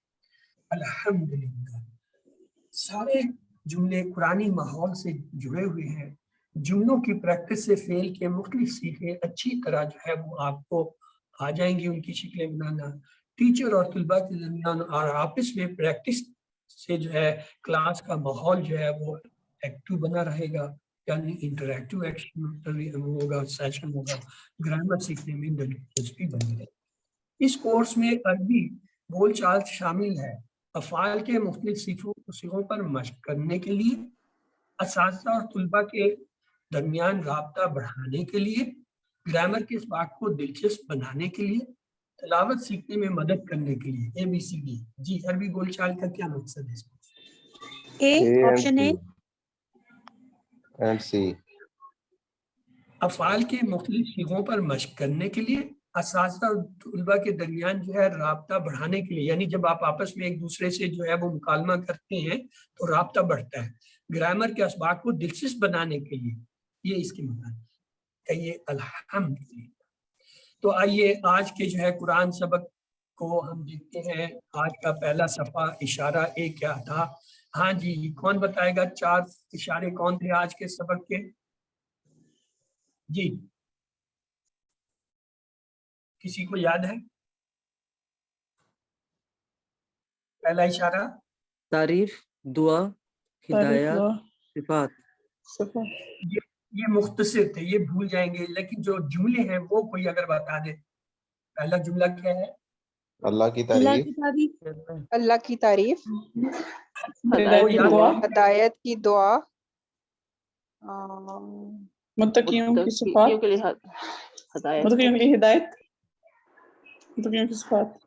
A: अल्हम्दुलिल्लाह सारे जुमले कुरानी माहौल से जुड़े हुए हैं। जुमलों की प्रैक्टिस से फेल के मुख्तलिफ सीखे अच्छी तरह जो है वो आपको आ जाएंगी, उनकी शक्लें बनाना। टीचर और तलबा के दरमियान और आपस में प्रैक्टिस से जो है क्लास का माहौल जो है वो एक्टिव बना रहेगा, यानी इंटरैक्टिव एक्शन होगा, सेशन होगा, ग्रामर सीखने में दिलचस्पी बनी रहेगी। इस कोर्स में अरबी बोलचाल शामिल है। अफ़आल के मुख्तलिफ सिगों पर मशक करने के लिए, असातिज़ा और तलबा के दरमियान राब्ता बढ़ाने के लिए, ग्रामर के इस बात को दिलचस्प बनाने के लिए, तिलावत सीखने में मदद करने के लिए। ABCD जी अरबी बोलचाल का क्या मकसद है?
C: A
E: option A
C: and C.
A: अफ़आल के मुख्तलिफ सिगों पर मशक करने के लिए, असातिज़ा और तलबा के दरमियान जो है राब्ता बढ़ाने के लिए, यानी जब आप आपस में एक दूसरे से जो है वो मुकालमा करते हैं तो राब्ता बढ़ता है। ग्रामर के असबाक को दिलचस्प बनाने के लिए, ये इसके मतलब कहिए अल्हम्दुलिल्लाह। तो आइए आज के जो है कुरान सबक को हम देखते हैं। आज का पहला सफ़ा इशारा ए क्या था? हाँ जी, कौन बताएगा 4 इशारे कौन थे आज के सबक के? जी किसी को याद है? पहला इशारा
F: तारीफ, दुआ, हिदायत, सिफात।
A: ये मुख्तसर थे, ये भूल जाएंगे, लेकिन जो जुमले हैं वो कोई अगर बता दे। पहला जुमला क्या है?
C: अल्लाह की
E: अल्लाह
C: तारीफ,
E: की तारीफ,
D: अल्लाह की तारीफ,
E: हिदायत की दुआ,
D: हदायत की दुआ,
E: मुत्तकियों की सिफात,
D: मुत्तकियों के लिए हदायत,
E: मुत्तकियों के लिए हिदायत, मुतकियों की सिफात।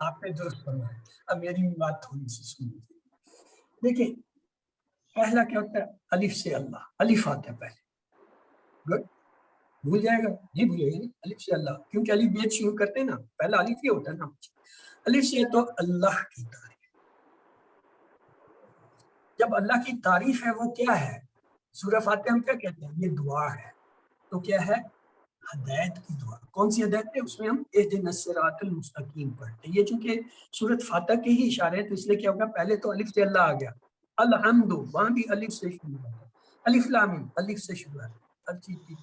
A: आपने दुरुस्त फरमाया। अब मेरी भी बात थोड़ी सी सुन लीजिए। देखिए पहला क्या होता है, अलिफ से अल्लाह, अलिफ आता है पहले, गुड, भूल जाएगा, नहीं भूलेगा नहीं, अलिफ से अल्लाह, क्योंकि अलिफ बेद शुरू करते हैं ना, पहला अलिफ ही होता है ना। अलिफ से तो अल्लाह की तारीफ, जब अल्लाह की तारीफ है वो क्या है, सूरह फातिहा हम क्या कहते हैं, ये दुआ है, तो क्या है, हदायत की दुआ। कौन सी हदायत है, उसमें हम इहदिनस सिरातल मुस्तकीम पढ़ते हैं। ये चूंकि सूरत फातिहा के ही इशारे हैं, तो इसलिए क्या होगा, पहले तो अलिफ से अल्लाह आ गया, अलहम्दु, वहां भी अलिफ से शुरू होता है, अलिफ लाम मीम अलिफ से शुरू है, हर चीज की।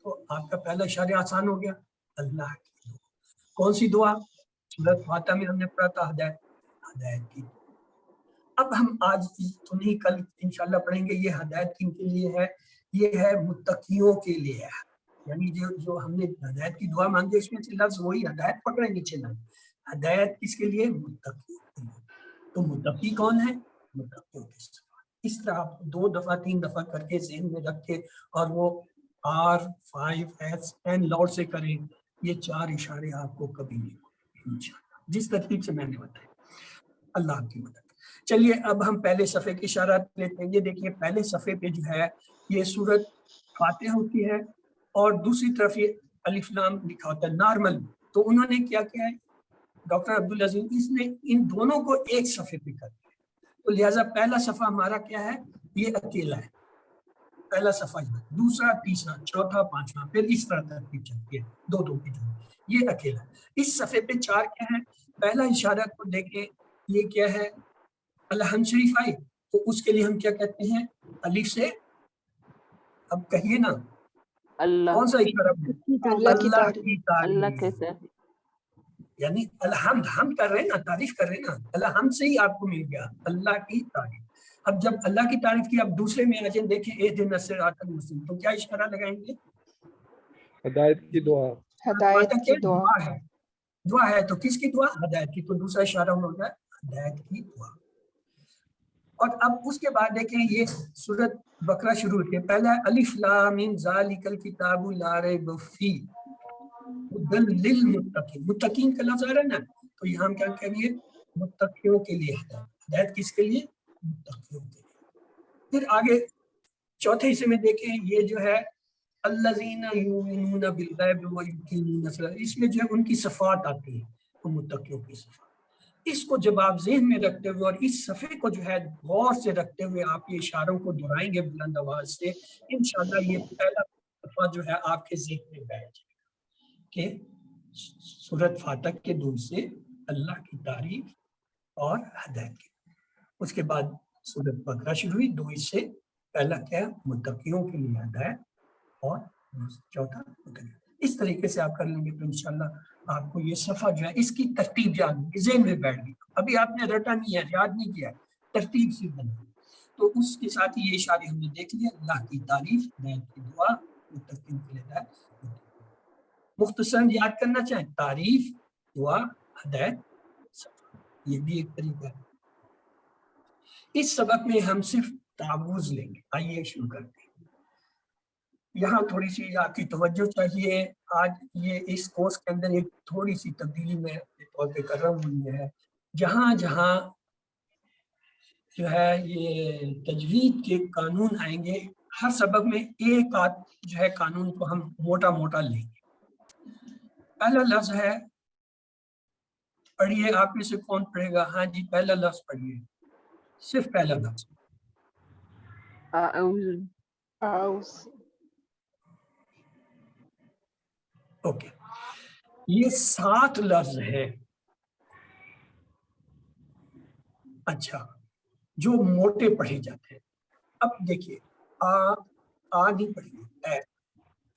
A: तो आपका पहला इशारा आसान हो गया, अल्लाह की दुआ। कौन सी दुआ, सूरत फातिहा में हमने पढ़ा था, हदायत, हदायत की। अब हम आज तो नहीं, कल इंशाल्लाह पढ़ेंगे, ये हदायत किनके लिए है, ये है मुत्तकियों के लिए है। यानी जो जो हमने हदायत की दुआ मांगी, इसमें से लफ्ज वही हदायत पकड़े नीचे ना, हदायत किसके लिए, मुत्तकियों के लिए। तो मुत्तकी कौन है, मुत्तकियों के सिवा। इस तरह आप 2 दफा 3 दफा करके ज़हन में रख के, और वो R5S10 लॉर्ड से करें, ये 4 इशारे आपको कभी नहीं होंगे इंशाल्लाह, जिस तरतीब से मैंने बताया, अल्लाह की मदद। चलिए अब हम पहले सफ़े की इशारात लेते हैं। ये देखिए पहले सफ़े पे जो है ये सूरत फातिहा होती है, और दूसरी तरफ ये अलिफ लाम लिखा होता है नॉर्मल। तो उन्होंने क्या किया है, डॉक्टर अब्दुल अजीज, इसने इन दोनों को एक सफ़े पे कर दिया। तो लिहाजा पहला सफ़ा हमारा क्या है, ये अकेला है, पहला सफ़ा, दूसरा, तीसरा, चौथा, पांचवा, फिर इस तरह तरतीब चलती है, 2-2 की जोड़ी, ये अकेला। इस सफ़े पे 4 क्या है, पहला इशारा को देखें, ये क्या है, अलहम शरीफ आई, तो उसके लिए हम क्या कहते हैं, अलिफ से, अब कहिए ना,
D: अल्लाह
A: कौन सा इशारा,
D: अल्लाह की
A: अल्लाह
D: तारीफ,
A: की
D: अल्लाह
A: तारीफ,
D: के तारीफ।
A: यानी अलहम्द, हम कर रहे हैं ना, तारीफ कर रहे हैं ना, अलहम्द से ही आपको मिल गया अल्लाह की तारीफ। अब जब अल्लाह की तारीफ की, अब दूसरे में आ जाए, देखिए इहदिनस सिरातल मुस्तकीम, तो क्या इशारा लगाएंगे,
B: हदायत की दुआ।
D: हदायत की दुआ।
A: दुआ है, दुआ है, तो किसकी दुआ, हदायत की, तो दूसरा इशारा होगा हदायत की दुआ। और अब उसके बाद देखें, ये सूरत बकरा शुरू होती है, पहला है अलिफ लाम मीम ज़ालिकल किताबु ला रैब फीह हुदल लिल मुत्तकीन, मुत्तकीन का लफ्ज आ रहा है ना, तो यहाँ हम क्या कहेंगे, मुत्तकियों के लिए हदायत, हदायत किसके लिए, मुत्तकियों के लिए। फिर आगे चौथे हिस्से में देखें, ये जो है अल्लज़ीना युमिनूना बिल गैब व युकीमूना सलात, इसमें जो है उनकी सिफात आती है, तो मुत्तकियों की सिफात। इसको जब आप ज़हन में रखते हुए और इस सफ़े को जो है गौर से रखते हुए आप ये इशारों को दोहराएंगे बुलंद आवाज से, इंशाल्लाह ये पहला सफ़ा जो है आपके ज़हन में बैठ जाएगा कि सूरत फातिहा के 2 से अल्लाह की तारीफ और हदायत की। उसके बाद सूरत बकरा शुरू हुई, 2 से पहला क्या है, मुत्तकियों के लिए हदायत, और चौथा मुत्तकी। इस तरीके से आप कर लेंगे तो इंशाल्लाह आपको ये सफ़ा जो है, इसकी तरतीब याद होगी, ज़हन में बैठ गई। अभी आपने रटा नहीं है, याद नहीं किया, तरतीब से बना। तो उसके साथ ही ये इशारे हमने देख लिया, अल्लाह की तारीफ, हदायत की दुआ, मुत्तकीन के लिए हदायत। मुख्तसरन याद करना चाहें, तारीफ, दुआ, हदायत, सफ़ा, ये भी एक तरीका है। इस सबक में हम सिर्फ तावुज़ लेंगे। आइए शुरू करते हैं। यहाँ थोड़ी सी आपकी तवज्जो चाहिए। आज ये इस कोर्स के अंदर एक थोड़ी सी तब्दीली मैं अपने तौर पे कर रहा हूँ, ये है जहाँ जहाँ जो है ये तजवीद के कानून आएंगे, हर सबक में एक आध जो है कानून को हम मोटा मोटा लेंगे। पहला लफ्ज है, पढ़िए, आप में से कौन पढ़ेगा, हाँ जी पहला लफ्ज पढ़िए, सिर्फ पहला लफ्ज। ओके, ये 7 लफ्ज है। अच्छा, जो मोटे पढ़े जाते हैं। अब देखिए, आ नहीं पढ़िए,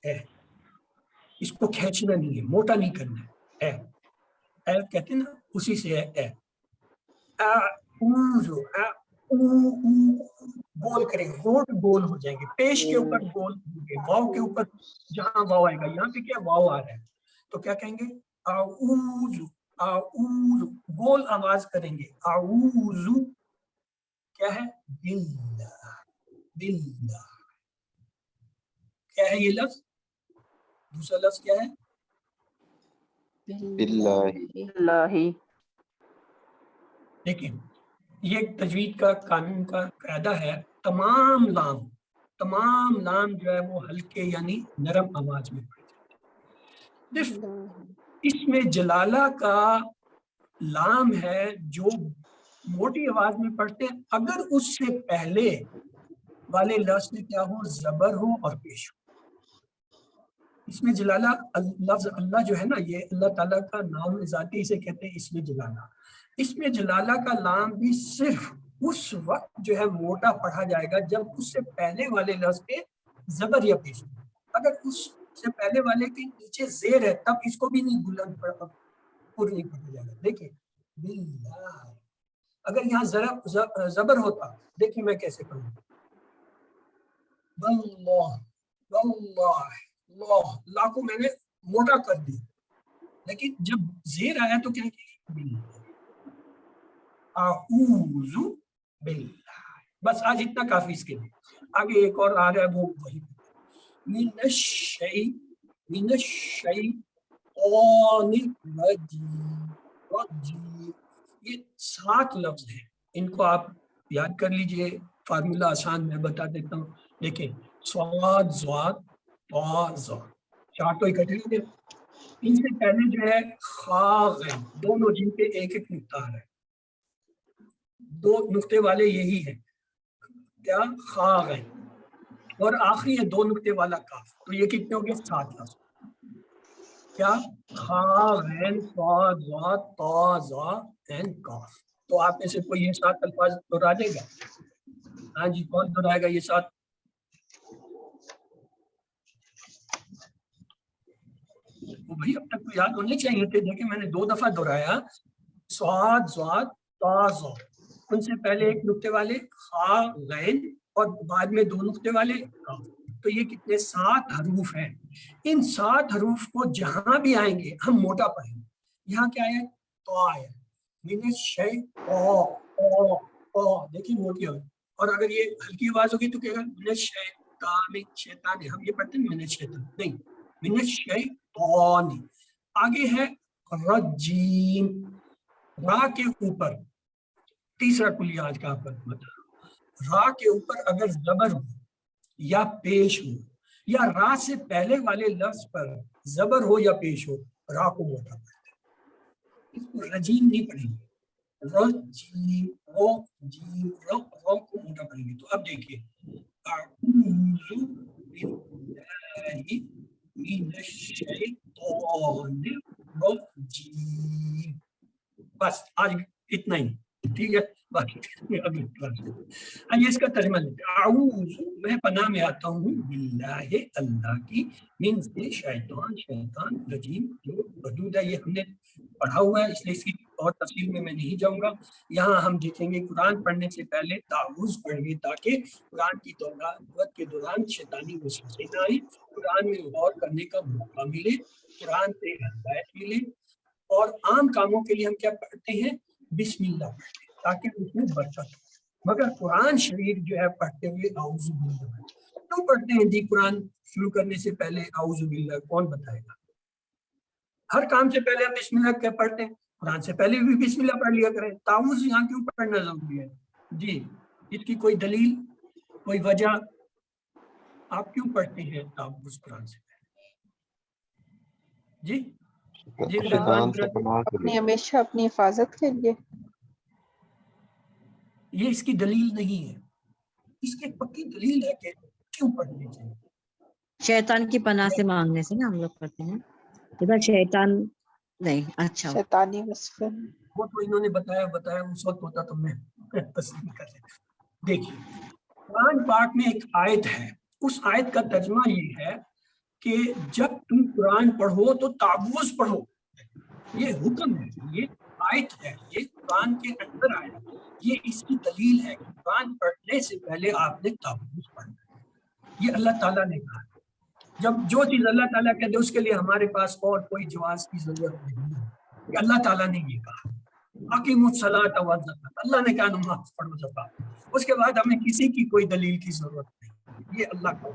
A: ए, इसको खींचना नहीं है, मोटा नहीं करना है, ए कहते हैं ना, उसी से है ए। गोल करेंगे, होठ गोल हो जाएंगे, पेश के ऊपर गोल होंगे, वाव के ऊपर जहां वाव आएगा, यहाँ पे क्या वाव आ रहा है, तो क्या कहेंगे, आऊज़ु, आऊज़ु, गोल आवाज करेंगे, आऊज़ु क्या है, बिल्लाह, बिल्लाह, क्या है ये लफ्ज, दूसरा लफ्ज क्या है,
C: बिल्लाहि
D: اللہ
A: देखिए ये एक तजवीद का कानून का कायदा है, तमाम लाम जो है वो हल्के यानी नरम आवाज में पढ़े जाते हैं। सिर्फ इसमें जलाला का लाम है जो मोटी आवाज में पढ़ते हैं, अगर उससे पहले वाले लफ्ज में क्या हो, जबर हो और पेश हो। इसमें जलाला लफ्ज अल्लाह जो है ना, ये अल्लाह ताला का नाम ज़ाती इसे कहते हैं इसमें जलाला। इसमें जलाला का लाम भी सिर्फ उस वक्त जो है मोटा पढ़ा जाएगा जब उससे पहले वाले लफ्ज पे जबर या पेश हो। अगर उससे पहले वाले के नीचे जेर है तब इसको भी नहीं बुलंद पूर्ण नहीं पढ़ा जाएगा। देखिए बिल्लाह, अगर यहाँ जरा जबर होता, देखिए मैं कैसे पढ़ूंगा, वल्लाह वल्लाह, ला को मैंने मोटा कर दिया, लेकिन जब जेर आया तो क्या किया, आऊज़ु बिल्लाह। बस आज इतना काफी इसके लिए। आगे एक और आ रहा है वो वही ये 7 लफ्ज हैं, इनको आप याद कर लीजिए। फार्मूला आसान मैं बता देता हूँ। देखिए स्वाद ज़ाद ता ज़ा, 4 तो इकट्ठे हो गए। इनसे पहले जो है खा गैन, दोनों जिन पे एक एक नुक्ता है, 2 नुक्ते वाले यही है क्या, खा गैन, और आखिरी है 2 नुक्ते वाला काफ। तो ये कितने हो गए, 7 लफ्ज। क्या, खा गैन सा ज़ा ता ज़ा एन काफ। तो आप में से कोई ये 7 अल्फाज दोहरा देगा? हाँ जी, कौन दोहराएगा ये 7? वो भाई अब तक तो याद होने चाहिए थे। देखिए मैंने 2 दफा दोहराया, स्वाद ज़ाद ता ज़ा, उनसे पहले एक नुक्ते वाले खा गैन और बाद में 2 नुक्ते वाले काफ। तो ये कितने, 7 हरूफ हैं। इन 7 हरूफ को जहां भी आएंगे हम मोटा पढ़ेंगे। यहाँ क्या है, तो आया देखिए मोटी होगी, और अगर ये हल्की आवाज होगी तो क्या होगा, शैतान, हम ये पढ़ते हैं मिनश शैतान नहीं, मिनश शैतान। आगे है रजीम, रा के ऊपर तीसरा कुलिया आज का आपको बता, रा के ऊपर अगर जबर हो या पेश हो, या रा से पहले वाले लफ्ज पर जबर हो या पेश हो, रा को मोटा पढ़ते हैं। इसको रजीम नहीं पढ़ेंगे, रजीम, रो जीम, रो को मोटा पढ़ेंगे। तो अब देखिए अऊज़ु बिल्लाहि मिनश शैतानिर रजीम। बस आज इतना ही, ठीक है। बाकी अगली क्लास में आइए इसका तर्जुमा लेते हैं। अऊज़ु, मैं पनाह में आता हूँ, बिल्लाहि, अल्लाह की, मिन से शैतान रजीम, जो मरदूद है। ये हमने पढ़ा हुआ है इसलिए इसकी और तफसील में मैं नहीं जाऊंगा। यहाँ हम देखेंगे कुरान पढ़ने से पहले ताऊज़ पढ़िए ताकि कुरान की तिलावत के दौरान शैतानी वसवसे न आए, कुरान में गौर करने का मौका मिले, कुरान से हिदायत मिले। और आम कामों के लिए हम क्या पढ़ते हैं, बिस्मिल्लाह पढ़ते हैं ताकि उसमें बरकत हो। मगर कुरान शरीफ जो है पढ़ते हुए आऊज़ु बिल्लाह क्यों पढ़ते हैं जी? कुरान शुरू करने से पहले आऊज़ु बिल्लाह कौन बताएगा? हर काम से पहले हम बिस्मिल्लाह क्या पढ़ते हैं, कुरान से पहले भी बिस्मिल्लाह पढ़ लिया करें। ताऊज़ यहाँ क्यों पढ़ना जरूरी है जी? इसकी कोई दलील, कोई वजह? आप क्यों पढ़ते हैं ताऊज़ कुरान से पहले जी?
C: शैतान से पनाह के
D: अपनी
C: लिए।
D: हमेशा अपनी हिफाजत के लिए।
A: ये इसकी दलील नहीं है, इसकी पक्की दलील है कि क्यों पढ़नी चाहिए।
E: शैतान की पनाह से मांगने से ना हम लोग करते हैं, इधर शैतान नहीं। अच्छा,
D: शैतानी वस्फ।
A: वो तो इन्होंने बताया उस वक्त होता तो मैं तस्लीम कर लेता। देखिए कुरान पाक में एक आयत है, उस आयत का तर्जुमा ये है कि जब तुम कुरान पढ़ो तो ताबूज़ पढ़ो। ये हुक्म है, ये आयत है, ये कुरान के अंदर आया। ये इसकी दलील है कि कुरान पढ़ने से पहले आपने ताबूज़ पढ़ना। ये अल्लाह ताला ने कहा। जब जो चीज अल्लाह ताला कहते उसके लिए हमारे पास और कोई जवाब की जरूरत नहीं है। ये अल्लाह ताला ने ये कहा, अकीमुस्सलात व ज़कात, अल्लाह ने कहा नमाज पढ़ो, ज़कात। उसके बाद हमें किसी की कोई दलील की जरूरत नहीं, ये अल्लाह का।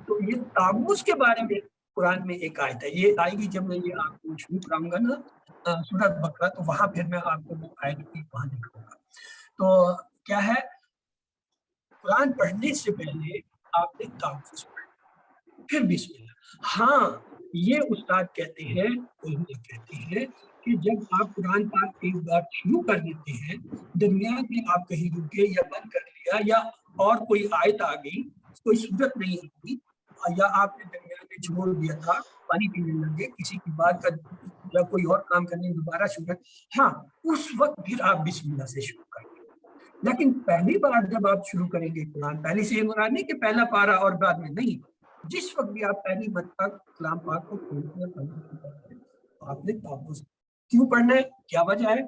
A: तो ये ताबूज़ के बारे में قرآن میں ایک آیت ہے, یہ آئے گی جب میں یہ آپ کو شروع کراؤں گا نا سورۃ بقرہ, تو وہاں پھر میں آپ کو وہ آیت کی وہاں دکھاؤں گا. تو کیا ہے, قرآن پڑھنے سے پہلے آپ نے تحفظ پڑھنا, پھر بسم اللہ. ہاں یہ استاد کہتے ہیں, علماء کہتے ہیں کہ جب آپ قرآن پاک ایک بار شروع کر دیتے ہیں, درمیان میں آپ کہیں رکے یا بند کر لیا یا اور کوئی آیت آ گئی, کوئی صورت نہیں آئی, یا آپ نے درمیان میں چھوڑ دیا تھا, پانی پینے لگے, کسی کی بات کا یا کوئی اور کام کرنے دوبارہ شروع کر, ہاں اس وقت پھر آپ بسم اللہ سے شروع کریں. لیکن پہلی بار جب آپ شروع کریں گے قرآن, پہلے سے یہ مراد نہیں کہ پہلا پارا اور بعد میں نہیں, جس وقت بھی آپ پہلی مرتبہ کلام پاک کو کھولتے ہیں آپ نے تحفظ کیوں پڑھنا ہے, کیا وجہ ہے؟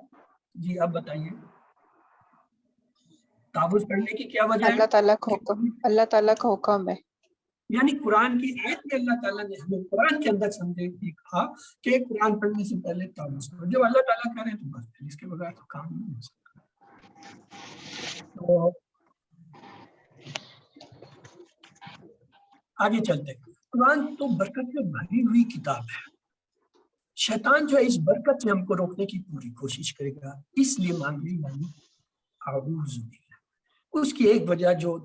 A: جی اب بتائیے, تحفظ پڑھنے کی کیا وجہ ہے؟
D: اللہ تعالیٰ کا حکم, اللہ تعالیٰ کا حکم ہے.
A: یعنی قرآن کی آیت میں اللہ تعالیٰ نے ہمیں قرآن کے اندر سمجھے کہا کہ قرآن پڑھنے سے پہلے تحفظ کرو. جب اللہ تعالیٰ کہہ رہے ہیں تو بس, اس کے بغیر تو کام نہیں ہو سکتا. تو آگے چلتے ہیں. قرآن تو برکت میں بھری ہوئی کتاب ہے. شیطان جو ہے اس برکت سے ہم کو روکنے کی پوری کوشش کرے گا, اس لیے مانگنے والی اعوذ باللہ. اس کی ایک وجہ جو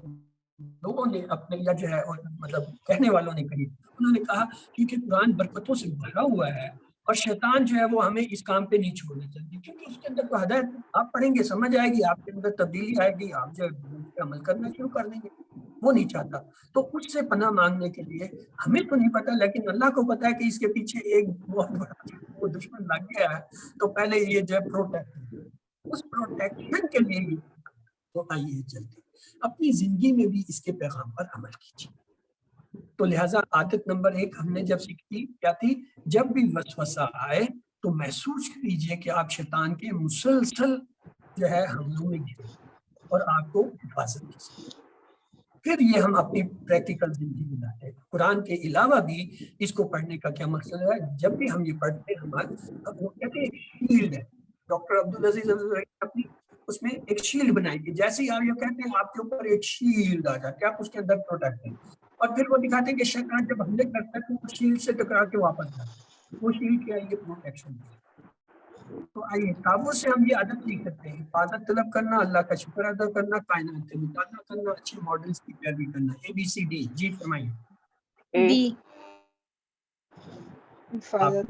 A: لوگوں نے اپنے یا جو ہے مطلب کہنے والوں نے کہی, انہوں نے کہا کیونکہ قرآن برکتوں سے بھرا ہوا ہے اور شیطان جو ہے وہ ہمیں اس کام پہ نہیں چھوڑنا چاہتی, کیونکہ اس کے اندر تو ہدایت, آپ پڑھیں گے سمجھ آئے گی, آپ کے اندر تبدیلی آئے گی, آپ جو ہے عمل کرنا شروع کر دیں گے, وہ نہیں چاہتا. تو اس سے پناہ مانگنے کے لیے ہمیں تو نہیں پتا, لیکن اللہ کو پتا ہے کہ اس کے پیچھے ایک بہت بڑا وہ دشمن لگ گیا ہے, تو پہلے یہ جو ہے پروٹیکٹ, اس پروٹیکشن کے لیے تو آئیے چلتے اپنی زندگی میں بھی اس کے پیغام پر عمل کیجیے. تو لہٰذا عادت نمبر 1 ہم نے جب سیکھی کیا تھی, جب بھی وسوسہ آئے تو محسوس کیجیے کہ آپ شیطان کے مسلسل جو ہے حملوں میں گرے اور آپ کو حفاظت کیجیے. پھر یہ ہم اپنی پریکٹیکل زندگی میں لاتے ہیں. قرآن کے علاوہ بھی اس کو پڑھنے کا کیا مقصد ہے, جب بھی ہم یہ پڑھتے ہیں ہمارے کہتے ہیں شیلڈ ہے. ڈاکٹر عبدالعزیز اپنی اس میں ایک شیلڈ بنائی گئی, جیسے ہی آپ یہ کہتے ہیں آپ کے اوپر ایک شیلڈ آ جاتی ہے, آپ اس کے اندر پروٹیکٹ ہیں, اور پھر وہ دکھاتے ہیں کہ شیطان جب حملے کرتا ہے تو وہ شیلڈ سے ٹکرا کے واپس جاتا ہے. وہ شیلڈ کیا ہے, یہ پروٹیکشن ہے. تو آئیے تعوذ سے ہم یہ عادت سیکھ سکتے ہیں, حفاظت طلب کرنا, اللہ کا شکر ادا کرنا, کائنات سے مطالعہ کرنا, اچھے ماڈلز کی پیروی کرنا. ABCD. جی فرمائیے.
E: بی.
D: حفاظت.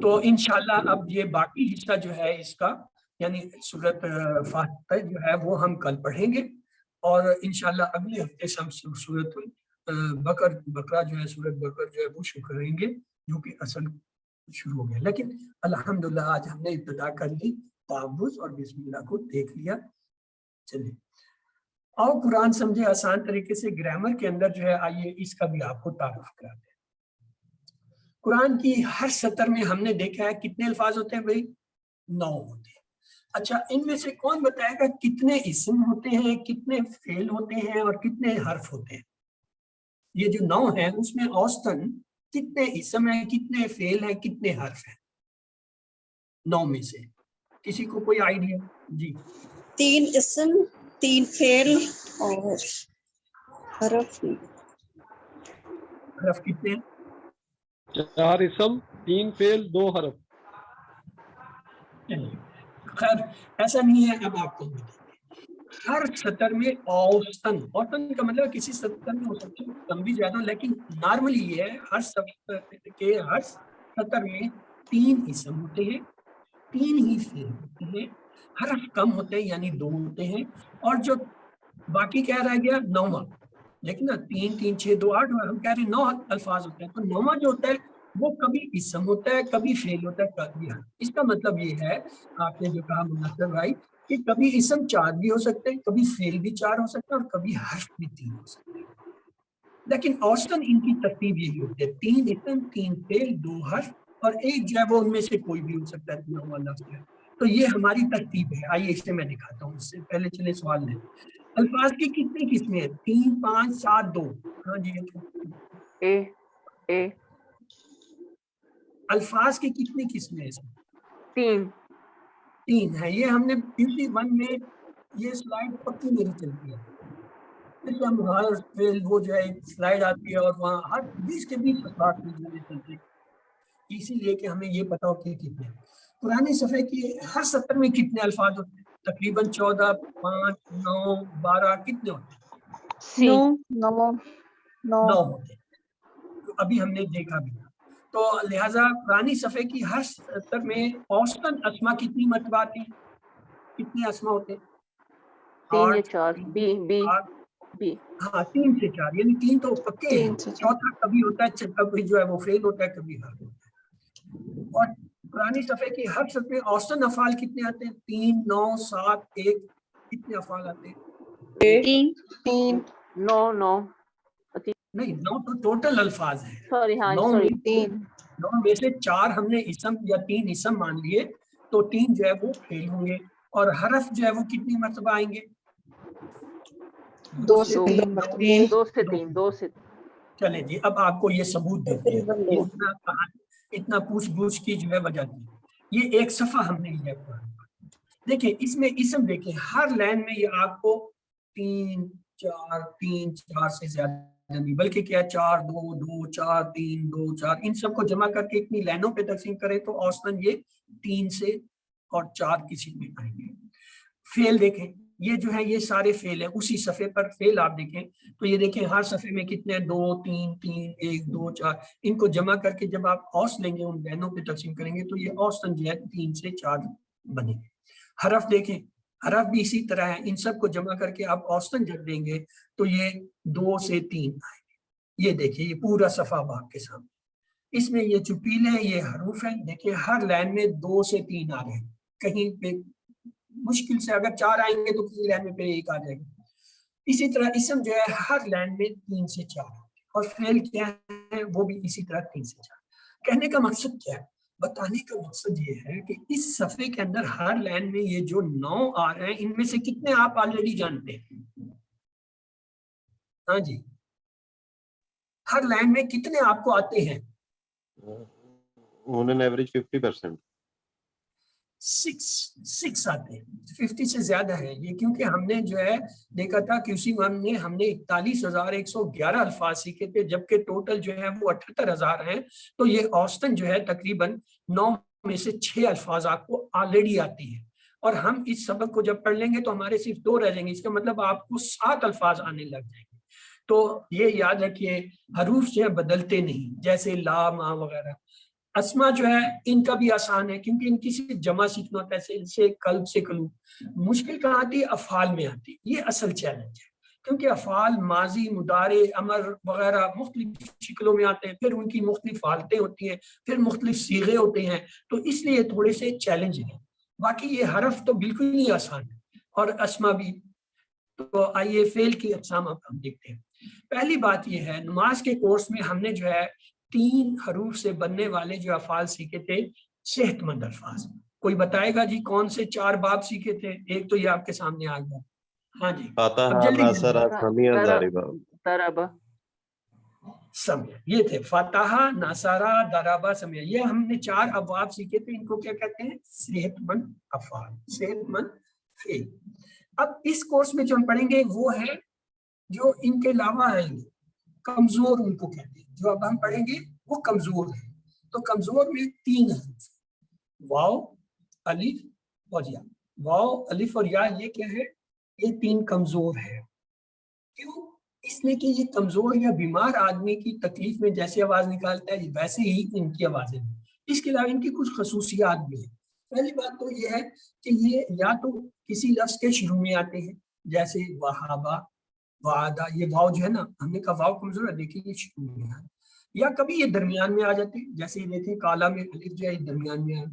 A: تو انشاءاللہ اب یہ باقی حصہ جو ہے اس کا, یعنی سورۃ فاتحہ جو ہے وہ ہم کل پڑھیں گے, اور انشاءاللہ اگلے ہفتے سے ہم سورۃ بقرہ جو ہے, سورۃ بقرہ جو ہے وہ شروع کریں گے, جو کہ اصل شروع ہو گیا. لیکن الحمدللہ آج ہم نے ابتدا کر لی, تعوذ اور بسم اللہ کو دیکھ لیا. چلیے اور قرآن سمجھے آسان طریقے سے, گرامر کے اندر جو ہے آئیے اس کا بھی آپ کو تعارف کراتے ہیں. قرآن کی ہر سطر میں ہم نے دیکھا ہے کتنے الفاظ ہوتے ہیں بھائی, 9 ہوتے ہیں. اچھا ان میں سے کون بتائے گا کتنے اسم ہوتے ہیں, کتنے فعل ہوتے ہیں اور کتنے حرف ہوتے ہیں؟ یہ جو 9 ہیں اس میں اوسطاً کتنے اسم ہیں, کتنے فعل ہیں, کتنے حرف ہیں 9 میں سے؟ کسی کو کوئی آئیڈیا؟ جی
G: 3 اسم 3 فعل اور حرف.
A: حرف کتنے ہیں؟
B: 4 اسم 3 فعل 2 حرف.
A: خیر ایسا نہیں ہے, اب آپ کو ہر سطر میں اوسطاً کا مطلب کسی سطر میں ہو سکتا ہے کم بھی زیادہ, لیکن نارملی یہ ہے ہر سطر میں 3 اسم ہوتے ہیں, 3 ہی فعل ہوتے ہیں, حرف کم ہوتے ہیں یعنی 2 ہوتے ہیں, اور جو باقی کیا رہ گیا 9واں, لیکن نا 3 3 6 2 8 ہم کہہ رہے ہیں 9 الفاظ ہوتے ہیں. تو 9واں جو ہوتا ہے وہ کبھی اسم ہوتا ہے, کبھی فعل ہوتا ہے, کبھی حرف. اس کا مطلب یہ ہے آپ نے جو کہا منصر بھائی کہ کبھی اسم 4 بھی ہو سکتے ہیں, کبھی فعل بھی 4 ہو سکتے ہیں, اور کبھی حرف بھی 3 ہو سکتے ہیں. لیکن اوسطاً ان کی ترتیب یہی ہوتی ہے, 3 اسم 3 فعل 2 حرف, اور ایک جو ہے وہ ان میں سے کوئی بھی ہو سکتا ہے 9واں لفظ ہے. تو یہ ہماری ترتیب ہے. آئیے اس سے میں دکھاتا ہوں, اس سے پہلے چلے سوال لیں. الفاظ کی کتنی قسمیں ہیں؟ 3 5 7 2. ہاں جی
H: اے
A: الفاظ کی کتنی قسمیں ہیں؟
H: 3
A: ہیں. یہ ہم نے 51 میں یہ سلائیڈ پکی میری چلتی ہے. देखिए हम हर फेल वो जो है एक स्लाइड आती है और वहाँ हर 20 के 20 बात चलती है, इसीलिए कि हमें ये पता हो कि कितने पुराने सफ़े की हर सत्र में कितने अल्फाज होते हैं, तकरीबन 14, 5, 9, 12 कितने होते हैं?
E: 9
D: 9 9
A: 9 होते हैं। तो अभी हमने देखा भी था। तो लिहाजा पुरानी सफ़े की हर सत्र में औसतन अस्मा कितनी मरतबा आती है? कितने अस्मा होते हैं?
H: 3 या
A: 8,
H: 4 बी बी
A: 8,
H: बी
A: हाँ 3 से 4 यानी 3 तो पक्के हैं,
D: 3 से 4
A: चौथा कभी होता है, कभी जो है वो फेल होता है, कभी हार होता है। और पुरानी सफ़े की हर सत्र में औसतन अफ़ाल कितने आते हैं? 3, 9, 7, 1 कितने अफ़ाल आते हैं?
E: 3
H: 9 9
A: नहीं 9 तो टोटल अल्फाज है,
H: सॉरी हाँ
A: 9
H: सॉरी
A: में
D: 3
A: 9 में से 4 हमने इसम या 3 इसम मान लिए तो 3 जो है वो फेल होंगे और हरफ जो है वो कितनी मरतबा आएंगे?
D: 2 से 3
A: 9
D: मरतबा
H: 2 से 3 2 से
A: चले जी, अब आपको ये सबूत देते हैं,
D: तकरीबन
A: ये
D: 2
A: इतना पूछ की जो है वजह दी। ये एक सफ़ा हमने लिया कुरान का। देखिए इसमें इसम देखिए हर लाइन में ये आपको 3 4 से ज्यादा नहीं, बल्कि क्या 4 2 2 4 3 2 4 इन सबको जमा करके इतनी लाइनों पे तकसीम करें तो औसतन ये 3 से और 4 किसी में आएंगे। फेल देखें, ये जो है ये सारे फेल है, उसी सफ़े पर फेल आप देखें तो ये देखें हर सफ़े में कितने 2 3 3 1 2 4 इनको जमा करके जब आप औसत लेंगे उन लाइनों पे तकसीम करेंगे तो ये औसतन जो है 3 से 4 बनेंगे। हरफ देखें, हरफ भी इसी तरह है, इन सब को जमा करके आप औसतन जब देंगे तो ये 2 से 3 आएंगे। ये देखिए ये पूरा सफ़ा आपके सामने, इसमें ये जो पीले हैं ये हरूफ हैं, देखिए हर लाइन में 2 से 3 आ रहे हैं, कहीं पे मुश्किल से अगर 4 आएंगे तो किसी लाइन में पे 1 आ जाएगा। इसी तरह इसम जो है हर लाइन में 3 से 4 और फेल क्या है वो भी इसी तरह 3 से 4। कहने का मकसद क्या है? बताने का मकसद ये है कि इस सफ़े के अंदर हर लाइन में ये जो 9 आ रहे हैं इनमें से कितने आप ऑलरेडी जानते हैं? हाँ जी, हर लाइन में कितने आपको आते हैं?
C: On an average 50%.
A: 6 आते हैं, 50 से ज्यादा है ये, क्योंकि हमने जो है देखा था कि उसी में हमने 41,111 अल्फाज सीखे थे जबकि टोटल जो है वो 78,000 हैं। तो ये औसतन जो है तकरीबन 9 में से 6 अल्फाज आपको ऑलरेडी आती है और हम इस सबक को जब पढ़ लेंगे तो हमारे सिर्फ 2 रह जाएंगे, इसका मतलब आपको 7 अल्फाज आने लग जाएंगे। तो ये याद रखिए हरूफ जो है बदलते नहीं, जैसे ला मा वगैरह। अस्मा जो है इनका भी आसान है क्योंकि इनकी सिर्फ जमा सीखना होता है, इनसे कल्ब से कलूब। मुश्किल कहाँ आती है? अफाल में आती है, ये असल चैलेंज है क्योंकि अफाल माजी मुदारे अमर वगैरह मुख्तलिफ शक्लों में आते हैं, फिर उनकी मुख्तलिफ हालतें होती हैं, फिर मुख्तलिफ सीगे होते हैं, तो इसलिए थोड़े से चैलेंजिंग है। बाकी ये हरफ तो बिल्कुल ही आसान है और अस्मा भी। तो आइए फेल की अक़साम अब हम देखते हैं। पहली बात यह है नमाज के कोर्स में हमने जो है 3 हरूफ से बनने वाले जो अफ़ाल सीखे थे सेहतमंद अल्फाज। कोई बताएगा जी कौन से 4 बाब सीखे थे? एक तो ये आपके सामने आ गया, हाँ जी, अब
C: फातहा,
A: जल्दी
C: नासरा, समिया, दारिबा।
H: दरबा
A: समय ये थे फातहा नासारा दराबा समय, ये हमने 4 अबवाब सीखे थे, इनको क्या कहते हैं? सेहतमंद अफ़ाल, सेहतमंद फेल। अब इस कोर्स में जो हम पढ़ेंगे वो है जो इनके अलावा आएंगे कमजोर, उनको कहते हैं। जो अब हम पढ़ेंगे वो कमजोर है। तो कमजोर में 3 हरूफ, वाव अलिफ और या। वाव अलिफ और या ये क्या है? ये 3 कमजोर है। क्यों? इसलिए कि ये कमजोर या बीमार आदमी की तकलीफ में जैसे आवाज निकालता है वैसे ही इनकी आवाजें हैं। इसके अलावा इनकी कुछ खसूसियात भी है। पहली बात तो ये है कि ये या तो किसी लफ्ज के शुरू में आते हैं, जैसे वहाबा वादा, ये वाव जो है ना, हमने कहा वाव कमजोर है, देखिए ये शुरू में है, या कभी ये दरमियान में आ जाते हैं, जैसे ये देखें काला में अलिफ जो है दरमियान में आ,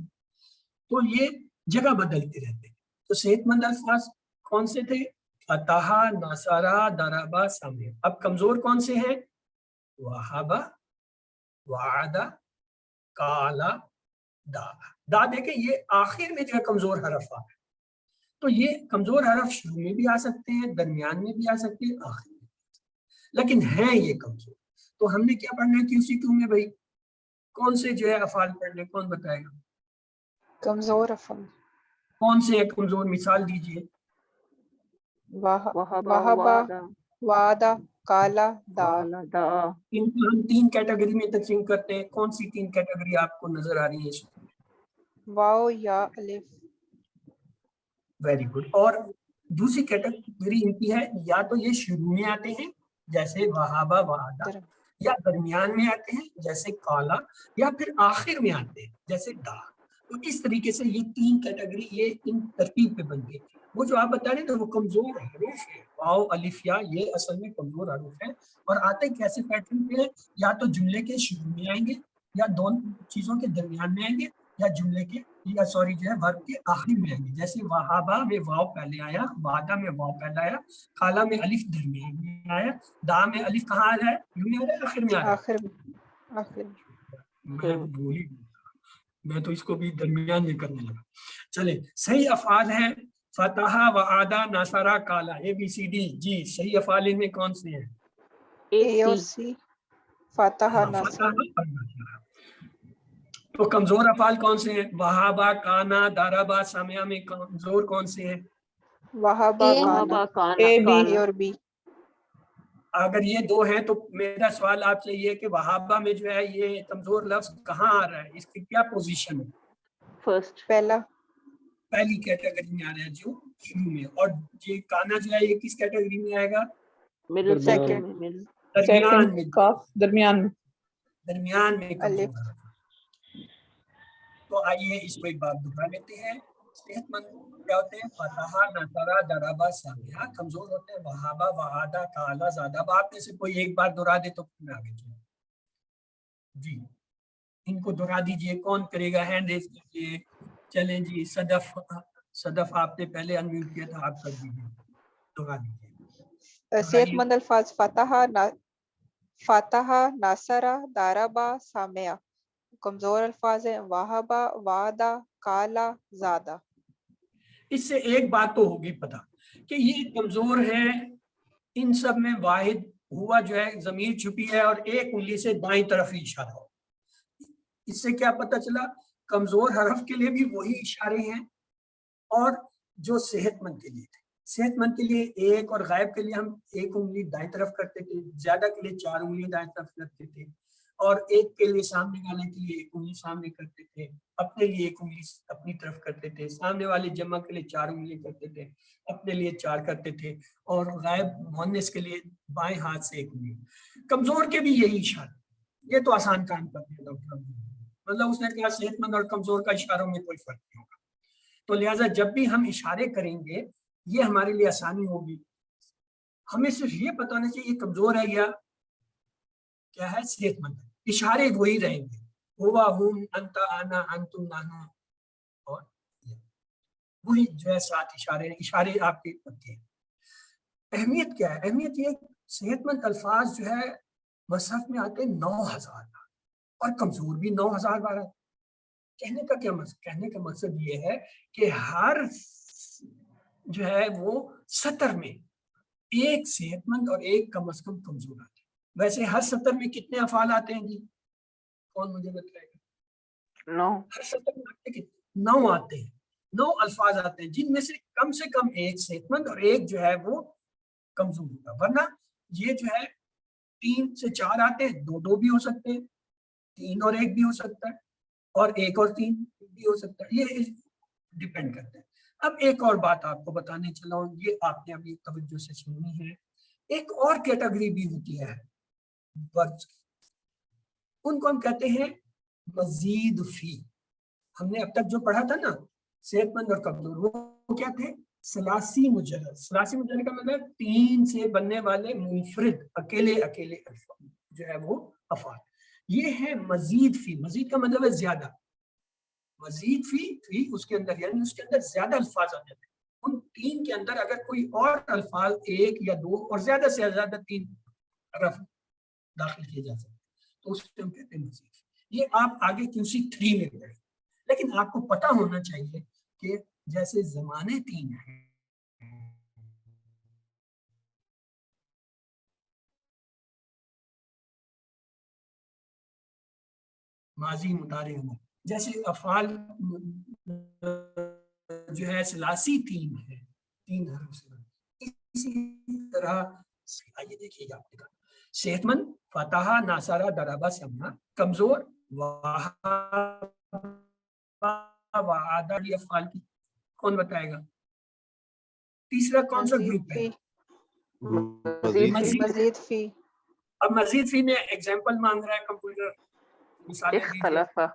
A: तो ये जगह बदलते रहते हैं। तो सेहतमंद अल्फाज कौन से थे? फतहा नासारा दराबा सामिया। अब कमजोर कौन से हैं? वहाबा वादा काला दा। दा देखें ये आखिर में जो है कमजोर हरफ आ है। तो ये कमजोर हरफ शुरू में भी आ सकते हैं, दरमियान में भी आ सकते हैं, आखिर में, लेकिन है ये कमजोर। तो हमने क्या पढ़ना है QCQ में भाई? कौन से जो है अफाल पढ़ने, कौन बताएगा?
D: कमजोर अफाल
A: कौन से है कमजोर? मिसाल दीजिए।
H: वहाबा
D: वहाबा
H: वादा
D: वादा, काला, दा।
H: काला, दा,
A: इनको हम 3 कैटेगरी में तकसीम करते हैं। कौन सी 3 कैटेगरी आपको नजर आ रही है इसमें?
D: वाओ, या, अलिफ।
A: Very good. और दूसरी कैटेगरी इनकी है, या तो ये शुरू में आते हैं जैसे वहाबा वहादा,
D: दर-
A: या दरमियान में आते हैं जैसे काला, या फिर आखिर में आते हैं जैसे दा। तो इस तरीके से ये 3 कैटेगरी ये इन तरतीब पे बन गई। वो जो आप बता रहे हैं ना वो कमजोर हरूफ है, वाओ अलिफ या, ये असल में कमजोर हरूफ है और आते कैसे पैटर्न पे है, या तो जुमले के शुरू में आएंगे, या दोनों चीजों के दरमियान में आएंगे, या जुमले के या सॉरी जो है वर्ब के आखिर में आएंगे। जैसे वहाबा में वाव पहले आया, वादा में वाव पहले आया, काला में अलिफ दरमियान में आया, दा में अलिफ कहाँ आ रहा है, शुरू में आ रहा है, आखिर में आ रहा है।
D: आखिर में, आखिर में।
A: मैं भूल ही गया। मैं तो इसको भी दरमियान में करने लगा। चले, सही अफाल है फतहा वआदा नसरा काला, ABCD। जी, सही अफाल इनमें कौन से हैं?
D: ए और
H: AC,
D: सी, फातहा,
A: हाँ,
D: नासर।
A: फतहा और नसरा। तो कमजोर अफाल कौन से हैं? वहाबा, काना, दाराबा, सामिया में कमजोर कौन से हैं?
D: वहाबा, काना।
H: वहाबा, काना,
D: ए
H: काना,
D: और बी।
A: अगर ये 2 हैं तो मेरा सवाल आपसे ये है कि वहाबा में जो है ये कमजोर लफ्ज कहाँ आ रहा है, इसकी क्या पोजीशन है?
H: फर्स्ट,
D: पहला,
A: पहली कैटेगरी में आ रहा है जो शुरू में। और ये काना जो है ये किस कैटेगरी में आएगा?
H: मिडिल
B: दरमियान।
H: सेकंड में, मिडिल,
A: दरमियान में।
I: काफ दरमियान में।
A: दरमियान में
D: अलिफ।
A: कमजोर है। तो आइए इसको एक बार दोहरा लेते हैं। सेहतमंद क्या होते हैं? फतहा, नसरा, दरबा, सामिया। कमजोर होते हैं वहाबा, वहादा, काला, ज़ादा। अब आप में से कोई एक बार दोहरा दे तो फिर आगे चलो। जी, इनको दोहरा दीजिए। कौन करेगा? हैंड रेज कीजिए। चलें जी, सदफ, सदफ आपने पहले अनम्यूट किया था, आप कर दीजिए, दोहरा दीजिए।
D: सेहतमंद अल्फाज फातहा, नासरा, दाराबा, सामिया। कमजोर अल्फाज है वहाबा, वादा, काला, ज़ादा।
A: इससे एक बात तो होगी पता कि ये कमजोर है। इन सब में वाहिद हुआ जो है जमीर छुपी है और एक उंगली से दाईं तरफ ही इशारा हो। इससे क्या पता चला? कमजोर हरफ के लिए भी वही इशारे हैं और जो सेहतमंद के लिए थे। सेहतमंद के लिए एक और गायब के लिए हम एक उंगली दाईं तरफ करते थे, ज्यादा के लिए 4 उंगली दाईं तरफ करते थे, और एक के लिए सामने वाले के लिए एक उंगली सामने करते थे, अपने लिए एक उंगली अपनी तरफ करते थे, सामने वाले जमा के लिए 4 उंगली करते थे, अपने लिए 4 करते थे, और गायब मुअन्नस के लिए बाएं हाथ से एक उंगली। कमजोर के भी यही इशारा। ये तो आसान काम करते हैं डॉक्टर, मतलब उसने कहा सेहतमंद और कमजोर का इशारों में कोई फर्क नहीं होगा। तो लिहाजा जब भी हम इशारे करेंगे ये हमारे लिए आसानी होगी। हमें सिर्फ ये पता होना चाहिए कमजोर है या क्या है, सेहतमंद है। इशारे वही रहेंगे, हुआ, हुम, अंता, आना, अंतुम, नाना, और वही जो है 7 इशारे। इशारे आपके पक्के हैं। अहमियत क्या है? अहमियत ये सेहतमंद अल्फाज जो है मसहफ में आते 9000 और कमजोर भी 9000 बार। कहने का क्या मकसद? कहने का मकसद ये है कि हर जो है वो सतर में एक सेहतमंद और एक कम से कम कमजोर आते हैं। वैसे हर सतर में कितने अफाल आते हैं जी? कौन मुझे बताएगा?
H: 9,
A: हर सतर में आते कितने? 9 आते हैं। 9 अल्फाज आते हैं जिनमें से कम एक सेहतमंद और एक जो है वो कमजोर होगा। वरना ये जो है 3 से 4 आते हैं, 2-2 भी हो सकते हैं, 3 और 1 भी हो सकता है, और 1 और 3 भी हो सकता है। ये डिपेंड करता है। अब एक और बात आपको बताने चला हूँ, ये आपने अभी तवज्जो से सुननी है। एक और कैटेगरी भी होती है वर्ड्स की, उनको हम कहते हैं मजीद फी। हमने अब तक जो पढ़ा था ना सेहतमंद और कमजोर, वो क्या थे? सलासी मुजर्रद। सलासी मुजर्रद का मतलब 3 से बनने वाले मुनफरिद अकेले अल्फाज जो है वो अफाल। ये है मजीद फी। मजीद का मतलब है ज्यादा। मजीद फी उसके अंदर यानी उसके अंदर ज्यादा अल्फाज आ जाते हैं। उन 3 के अंदर अगर कोई और अल्फाज 1 या 2 और ज्यादा से ज्यादा 3 हरफ दाखिल किए जा सकते हैं तो उसको हम कहते हैं मजीद। ये आप आगे QC 3 में पढ़ेंगे, लेकिन आपको पता होना चाहिए कि जैसे जमाने 3 हैं, माजी, मुतारे, उमर, जैसे अफाल जो है सलासी 3 है, 3 हरफ से। इसी तरह देखिए आप देखा, सेहतमंद फतहा नासारा दराबा समना, कमजोर वादा ये अफ़आल की कौन बताएगा? तीसरा कौन सा
D: मजीद
A: ग्रुप है?
D: फी,
C: मजीद
A: मजीद।
D: मजीद फी,
A: अब मजीद फी में एग्जाम्पल मांग रहा है कंप्यूटर, मिसालें दीजिए।
H: इख्तलफा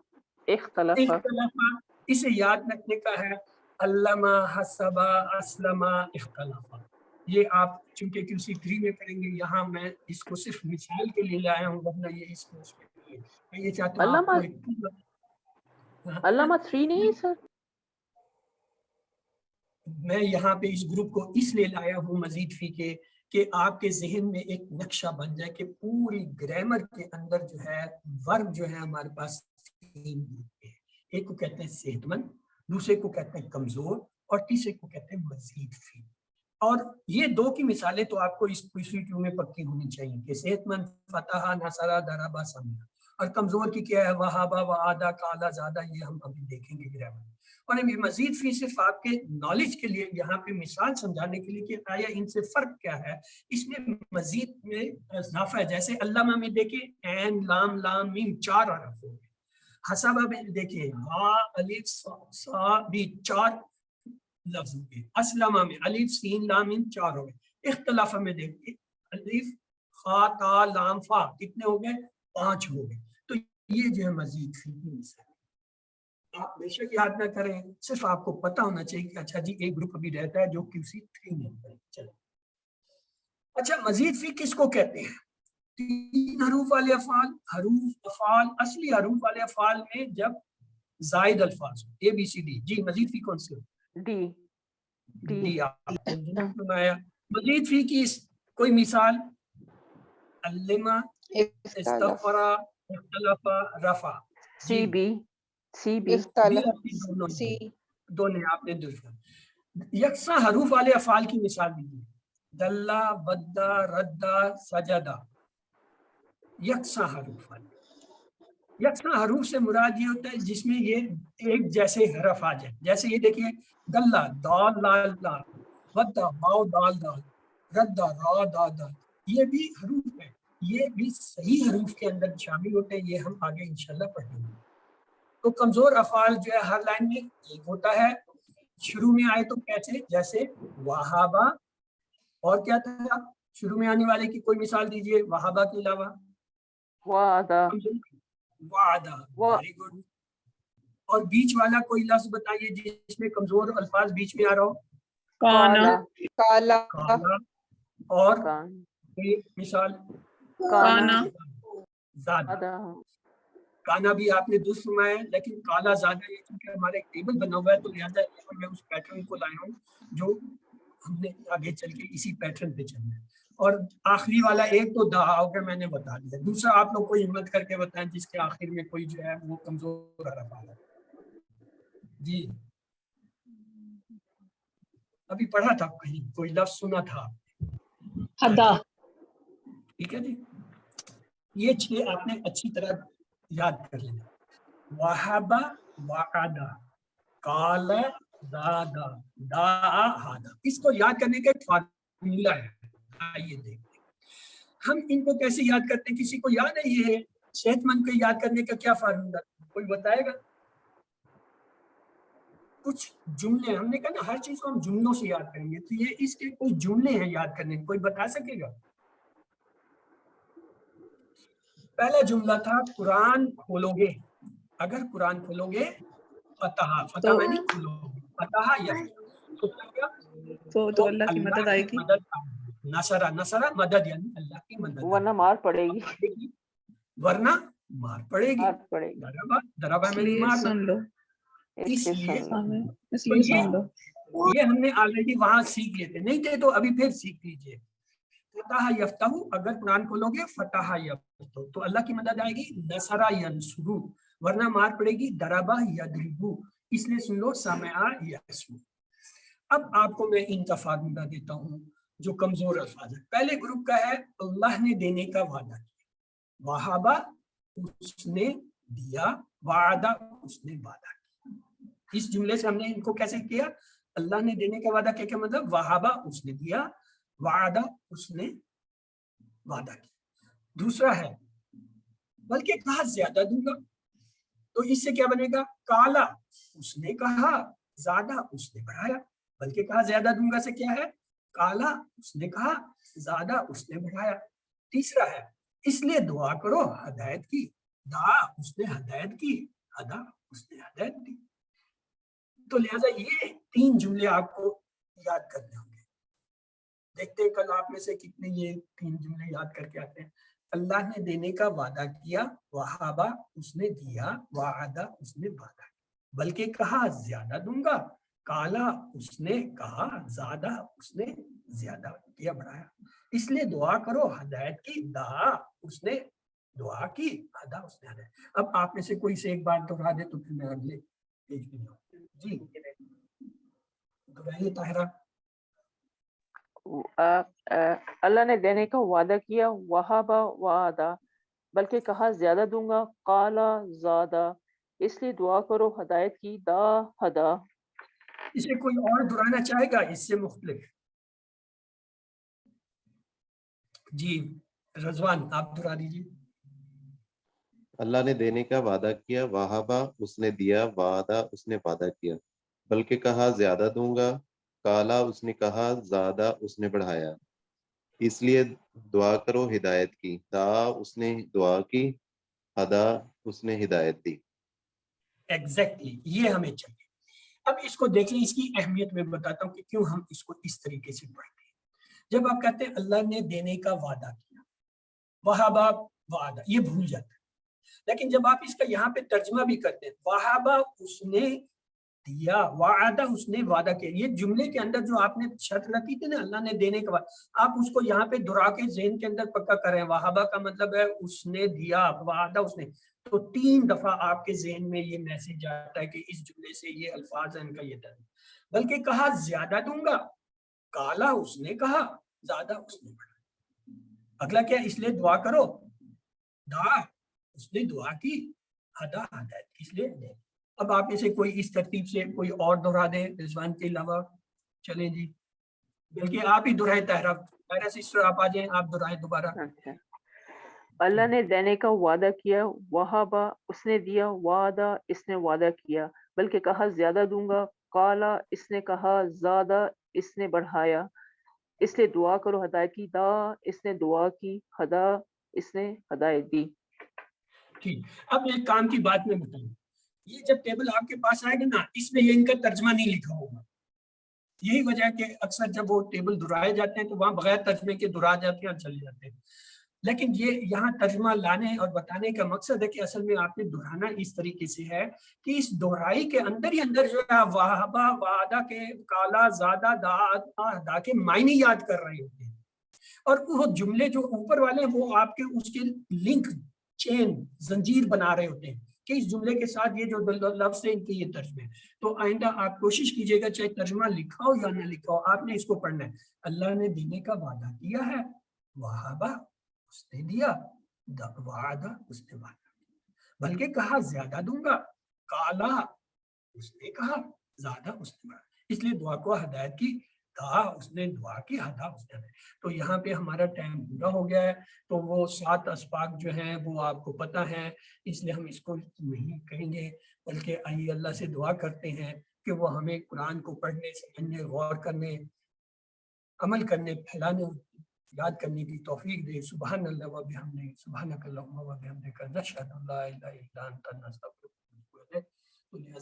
H: इख्तलफा
A: इख्तलाफा, इसे याद रखने का है, अल्लमा हसबा अस्लमा इख्तलाफा। ये आप चूंकि QC 3 में करेंगे, यहाँ मैं इसको सिर्फ मिसाल के लिए लाया हूँ, वरना ये इस कोर्स में नहीं है। मैं ये चाहता हूँ
H: अल्लामा
A: आपको एक
H: अल्लामा 3 नहीं है सर?
A: मैं यहाँ पे इस ग्रुप को इसलिए लाया हूँ मजीद फी के कि आपके जहन में एक नक्शा बन जाए कि पूरी ग्रामर के अंदर जो है वर्ग जो है हमारे पास 3 ग्रुप के हैं। एक को कहते हैं सेहतमंद, दूसरे को कहते हैं कमजोर, और तीसरे को कहते हैं मजीद फी। और ये दो की मिसालें तो आपको इस QC2 में पक्की होनी चाहिए कि सेहतमंद फतहा नसरा दराबा समना, और कमजोर की क्या है, वहाबा वादा काला ज्यादा, ये हम अभी देखेंगे ग्रामर। और ये मजीद फी सिर्फ आपके नॉलेज के लिए, यहाँ पे मिसाल समझाने के लिए कि आया इनसे फर्क क्या है। इसमें मजीद में इजाफा है, जैसे अल्लामा में देखिए ऐन लाम लाम मीम 4 हरफ हो गए, हसाबा में देखिए हा अलिफ सा भी 4 लफ्ज हो गए, अस्लमा में अलिफ सीन लाम मीम 4 हो गए, इख्तलाफा में देखिए अलिफ खा ता लाम फा कितने हो गए, 5 हो गए। तो ये जो है मजीद फी की मिसाल। आप बेशक याद ना करें, सिर्फ आपको पता होना चाहिए कि अच्छा जी एक ग्रुप अभी रहता है जो QC 3 में है। चलो, अच्छा मजीद फी किसको कहते हैं? 3 हरूफ वाले अफ़ाल, हरूफ अफ़ाल, असली हरूफ वाले अफ़ाल में जब जायद अल्फाज ABCD। जी मजीद फी कौन से?
H: डी
A: डी आपने सुनाया। मजीद फी की कोई मिसाल? अल्लिमा, इस्तग़फ़रा, इख्तलफ़ा, रफ़ा। जी
H: CB
A: दोनों
D: सी,
A: दोनों आपने दुरुस्त। यकसा हरूफ वाले अफ़ाल की मिसाल दीजिए। दल्ला, बद्दा, रद्दा, सजदा। यकसा हरूफ वाले, यकसा हरूफ से मुराद ये होता है जिसमें ये एक जैसे हरफ आ जाए। जैसे ये देखिए, दल्ला दाल लाल लाल, बद्दा बाव दाल दाल, रद्दा रा दा दा, ये भी हरूफ है, ये भी सही हरूफ के अंदर शामिल होते हैं। ये हम आगे इंशाल्लाह पढ़ेंगे। तो कमजोर अफ़ाल जो है हर लाइन में एक होता है, शुरू में आए तो कैसे, जैसे वहाबा, और क्या था शुरू में आने वाले की कोई मिसाल दीजिए वहाबा के अलावा?
H: वादा
A: वादा, वेरी गुड। और बीच वाला कोई लफ्ज बताइए जिसमें कमजोर अल्फाज बीच में आ रहा हो?
H: काला
D: काला,
A: काला, और
H: कान
A: कोई मिसाल?
H: काना
A: ज़्यादा। काना भी आपने दुरुस्त फरमाया, लेकिन काला ज्यादा है क्योंकि हमारा एक टेबल बना हुआ है, तो लिहाजा मैं उस पैटर्न को लाया हूँ जो हमने आगे चल के इसी पैटर्न पे चलना है। और आखिरी वाला एक तो दहाओगे मैंने बता दिया, दूसरा आप लोग कोई हिम्मत करके बताएं जिसके आखिर में कोई जो है वो कमजोर हरफ आ रहा है। जी अभी पढ़ा था कहीं, कोई लफ्ज सुना था?
E: हदा।
A: ठीक है जी, ये 6 आपने अच्छी तरह याद कर लेना। वहाबा, वादा, काला, दादा, दा, हादा, इसको याद करने का एक फार्मूला है। आइए देखते हैं हम इनको कैसे याद करते हैं। किसी को याद है ये सेहतमंद को याद करने का क्या फार्मूला, कोई बताएगा? कुछ जुमले, हमने कहा ना हर चीज को हम जुमलों से याद करेंगे, तो ये इसके कुछ जुमले हैं याद करने, कोई बता सकेगा? पहला जुमला था कुरान खोलोगे, अगर कुरान खोलोगे फतहा, फतहा
E: तो-
A: मैंने खोलोगे, फतहा या तो क्या?
E: तो अल्लाह की मदद आएगी।
A: नसरा, नसरा मदद, यानी अल्लाह की मदद,
H: वरना मार पड़ेगी
A: वरना मार पड़ेगी।
H: मार पड़ेगी
A: दराबा, दराबा में नहीं मारना।
E: सुन लो,
A: इसलिए
E: इसलिए सुन लो।
A: ये हमने ऑलरेडी वहां सीख लेते, नहीं थे तो अभी फिर सीख लीजिए। फतहा यफ्तहु, अगर कुरान खोलोगे फतहा यफ्तहु तो अल्लाह की मदद आएगी। नसरा यंसुरु, वरना मार पड़ेगी। दराबा यदरिबु, इसलिए सुन लो समिआ यसमु। अब आपको मैं इनका फार्मूला देता हूँ जो कमजोर अल्फाज है। पहले ग्रुप का है अल्लाह ने देने का वादा किया, वहाबा उसने दिया, वादा उसने वादा किया। इस जुमले से हमने इनको कैसे किया? अल्लाह ने देने का वादा क्या क्या मतलब? वहाबा उसने दिया, वादा उसने वादा किया। दूसरा है बल्कि कहा ज्यादा दूंगा, तो इससे क्या बनेगा, काला उसने कहा ज्यादा उसने बढ़ाया। बल्कि कहा ज्यादा दूंगा से क्या है, काला उसने कहा ज्यादा उसने बढ़ाया। तीसरा है इसलिए दुआ करो हदायत की, दा उसने हदायत की, अदा उसने हदायत दी। तो लिहाजा ये 3 जुमले आपको याद करने होंगे। देखते हैं कल आप में से कितने ये 3 जुमले याद करके आते हैं। अल्लाह ने देने का वादा किया, वहाबा उसने दिया, वादा उसने वादा, बल्कि कहा ज्यादा दूंगा, काला उसने कहा ज्यादा उसने ज्यादा किया बढ़ाया। इसलिए दुआ करो हदायत की, दा उसने दुआ की, अदा उसने हदायत। अब आप में से कोई से एक बार दोहरा दे तो फिर मैं अगले पेज पे जाऊँ। जी दोहराइए ताहिरा।
H: अल्लाह ने देने का वादा किया, वहाबा वादा, बल्कि कहा ज्यादा दूंगा, काला ज्यादा, इसलिए दुआ करो हदायत की, दा हदा।
A: इसे कोई और दोहराना चाहेगा इससे मुख्तलिफ? जी रजवान आप दोहरा दीजिए।
C: अल्लाह ने देने का वादा किया, वहाबा उसने दिया, वादा उसने वादा किया, बल्कि कहा ज्यादा दूंगा, काला उसने कहा ज्यादा उसने बढ़ाया, इसलिए दुआ करो हिदायत की, दा उसने दुआ की, हदा उसने हिदायत दी।
A: एग्जैक्टली ये हमें चाहिए। अब इसको देख लें, इसकी अहमियत मैं बताता हूँ कि क्यों हम इसको इस तरीके से पढ़ते हैं। जब आप कहते हैं अल्लाह ने देने का वादा किया, वहाबा वादा, ये भूल जाता है। लेकिन जब आप इसका यहाँ पे तर्जमा भी करते हैं, वहाबा उसने दिया, वादा उसने वादा किया, ये जुमले के अंदर जो आपने शर्त रखी थी ना अल्लाह ने देने के बाद, आप उसको यहाँ पे दोहरा के ज़हन के अंदर पक्का कर रहे हैं। वहाबा का मतलब है उसने दिया, वादा उसने, तो 3 दफा आपके ज़हन में ये मैसेज आता है कि इस जुमले से ये अल्फाज है, इनका ये दर्ज। बल्कि कहा ज्यादा दूंगा, काला उसने कहा ज्यादा उसने बढ़ा। अगला क्या, इसलिए दुआ करो, दा उसने दुआ की, हदा हदायत, इसलिए दे। अब आप में से कोई इस तरतीब से कोई और दोहरा दे रिजवान के अलावा। चलें जी, बल्कि आप ही दोहराए ताहिरा सिस्टर, आप आ जाएं, आप दोहराए दोबारा।
H: अच्छा, अल्लाह ने देने का वादा किया, वहाबा उसने दिया, वादा इसने वादा किया, बल्कि कहा ज्यादा दूंगा, काला इसने कहा ज्यादा इसने बढ़ाया, इसलिए दुआ करो हदायत की, दा इसने दुआ की, हदा इसने हदायत दी।
A: ठीक, अब एक काम की बात मैं बताऊं, ये जब टेबल आपके पास आएगा ना, इसमें ये इनका तर्जमा नहीं लिखा होगा। यही वजह है कि अक्सर जब वो टेबल दोहराए जाते हैं तो वहां बगैर तर्जमे के दोहरा जाते हैं और चले जाते हैं। लेकिन ये यहाँ तर्जमा लाने और बताने का मकसद है कि असल में आपने दोहराना इस तरीके से है कि इस दोहराई के अंदर ही अंदर जो है वाहबा वादा के, काला ज्यादा, दा के मायने याद कर रहे होते हैं, और वो जुमले जो ऊपर वाले हैं वो आपके उसके लिंक, चेन, जंजीर बना रहे होते हैं कि इस जुमले के साथ ये जो लफ्ज है इनके ये तर्जमे। तो आइंदा आप कोशिश कीजिएगा चाहे तर्जमा लिखा हो या ना लिखा हो, आपने इसको पढ़ना है। अल्लाह ने देने का वादा किया है, वहाबा उसने दिया, वादा उसने वादा, बल्कि कहा ज्यादा दूंगा, काला उसने कहा ज्यादा उसने बढ़ा, इसलिए दुआ को हदायत की, दा उसने दुआ की, हदा उसने हदायत। तो यहाँ पे हमारा टाइम पूरा हो गया है। तो वो 7 अस्पाक जो हैं वो आपको पता है, इसलिए हम इसको नहीं कहेंगे, बल्कि आइए अल्लाह से दुआ करते हैं कि वो हमें कुरान को पढ़ने, समझने, गौर करने, अमल करने, फैलाने, याद करने की तौफीक दे। सुभान अल्लाह व बिहम्दिही, सुभानक अल्लाहुम्मा व बिहम्दिका, नशहदु अल्ला इलाहा इल्ला अंता, नस्तगफिरुका व नतूबु इलैक।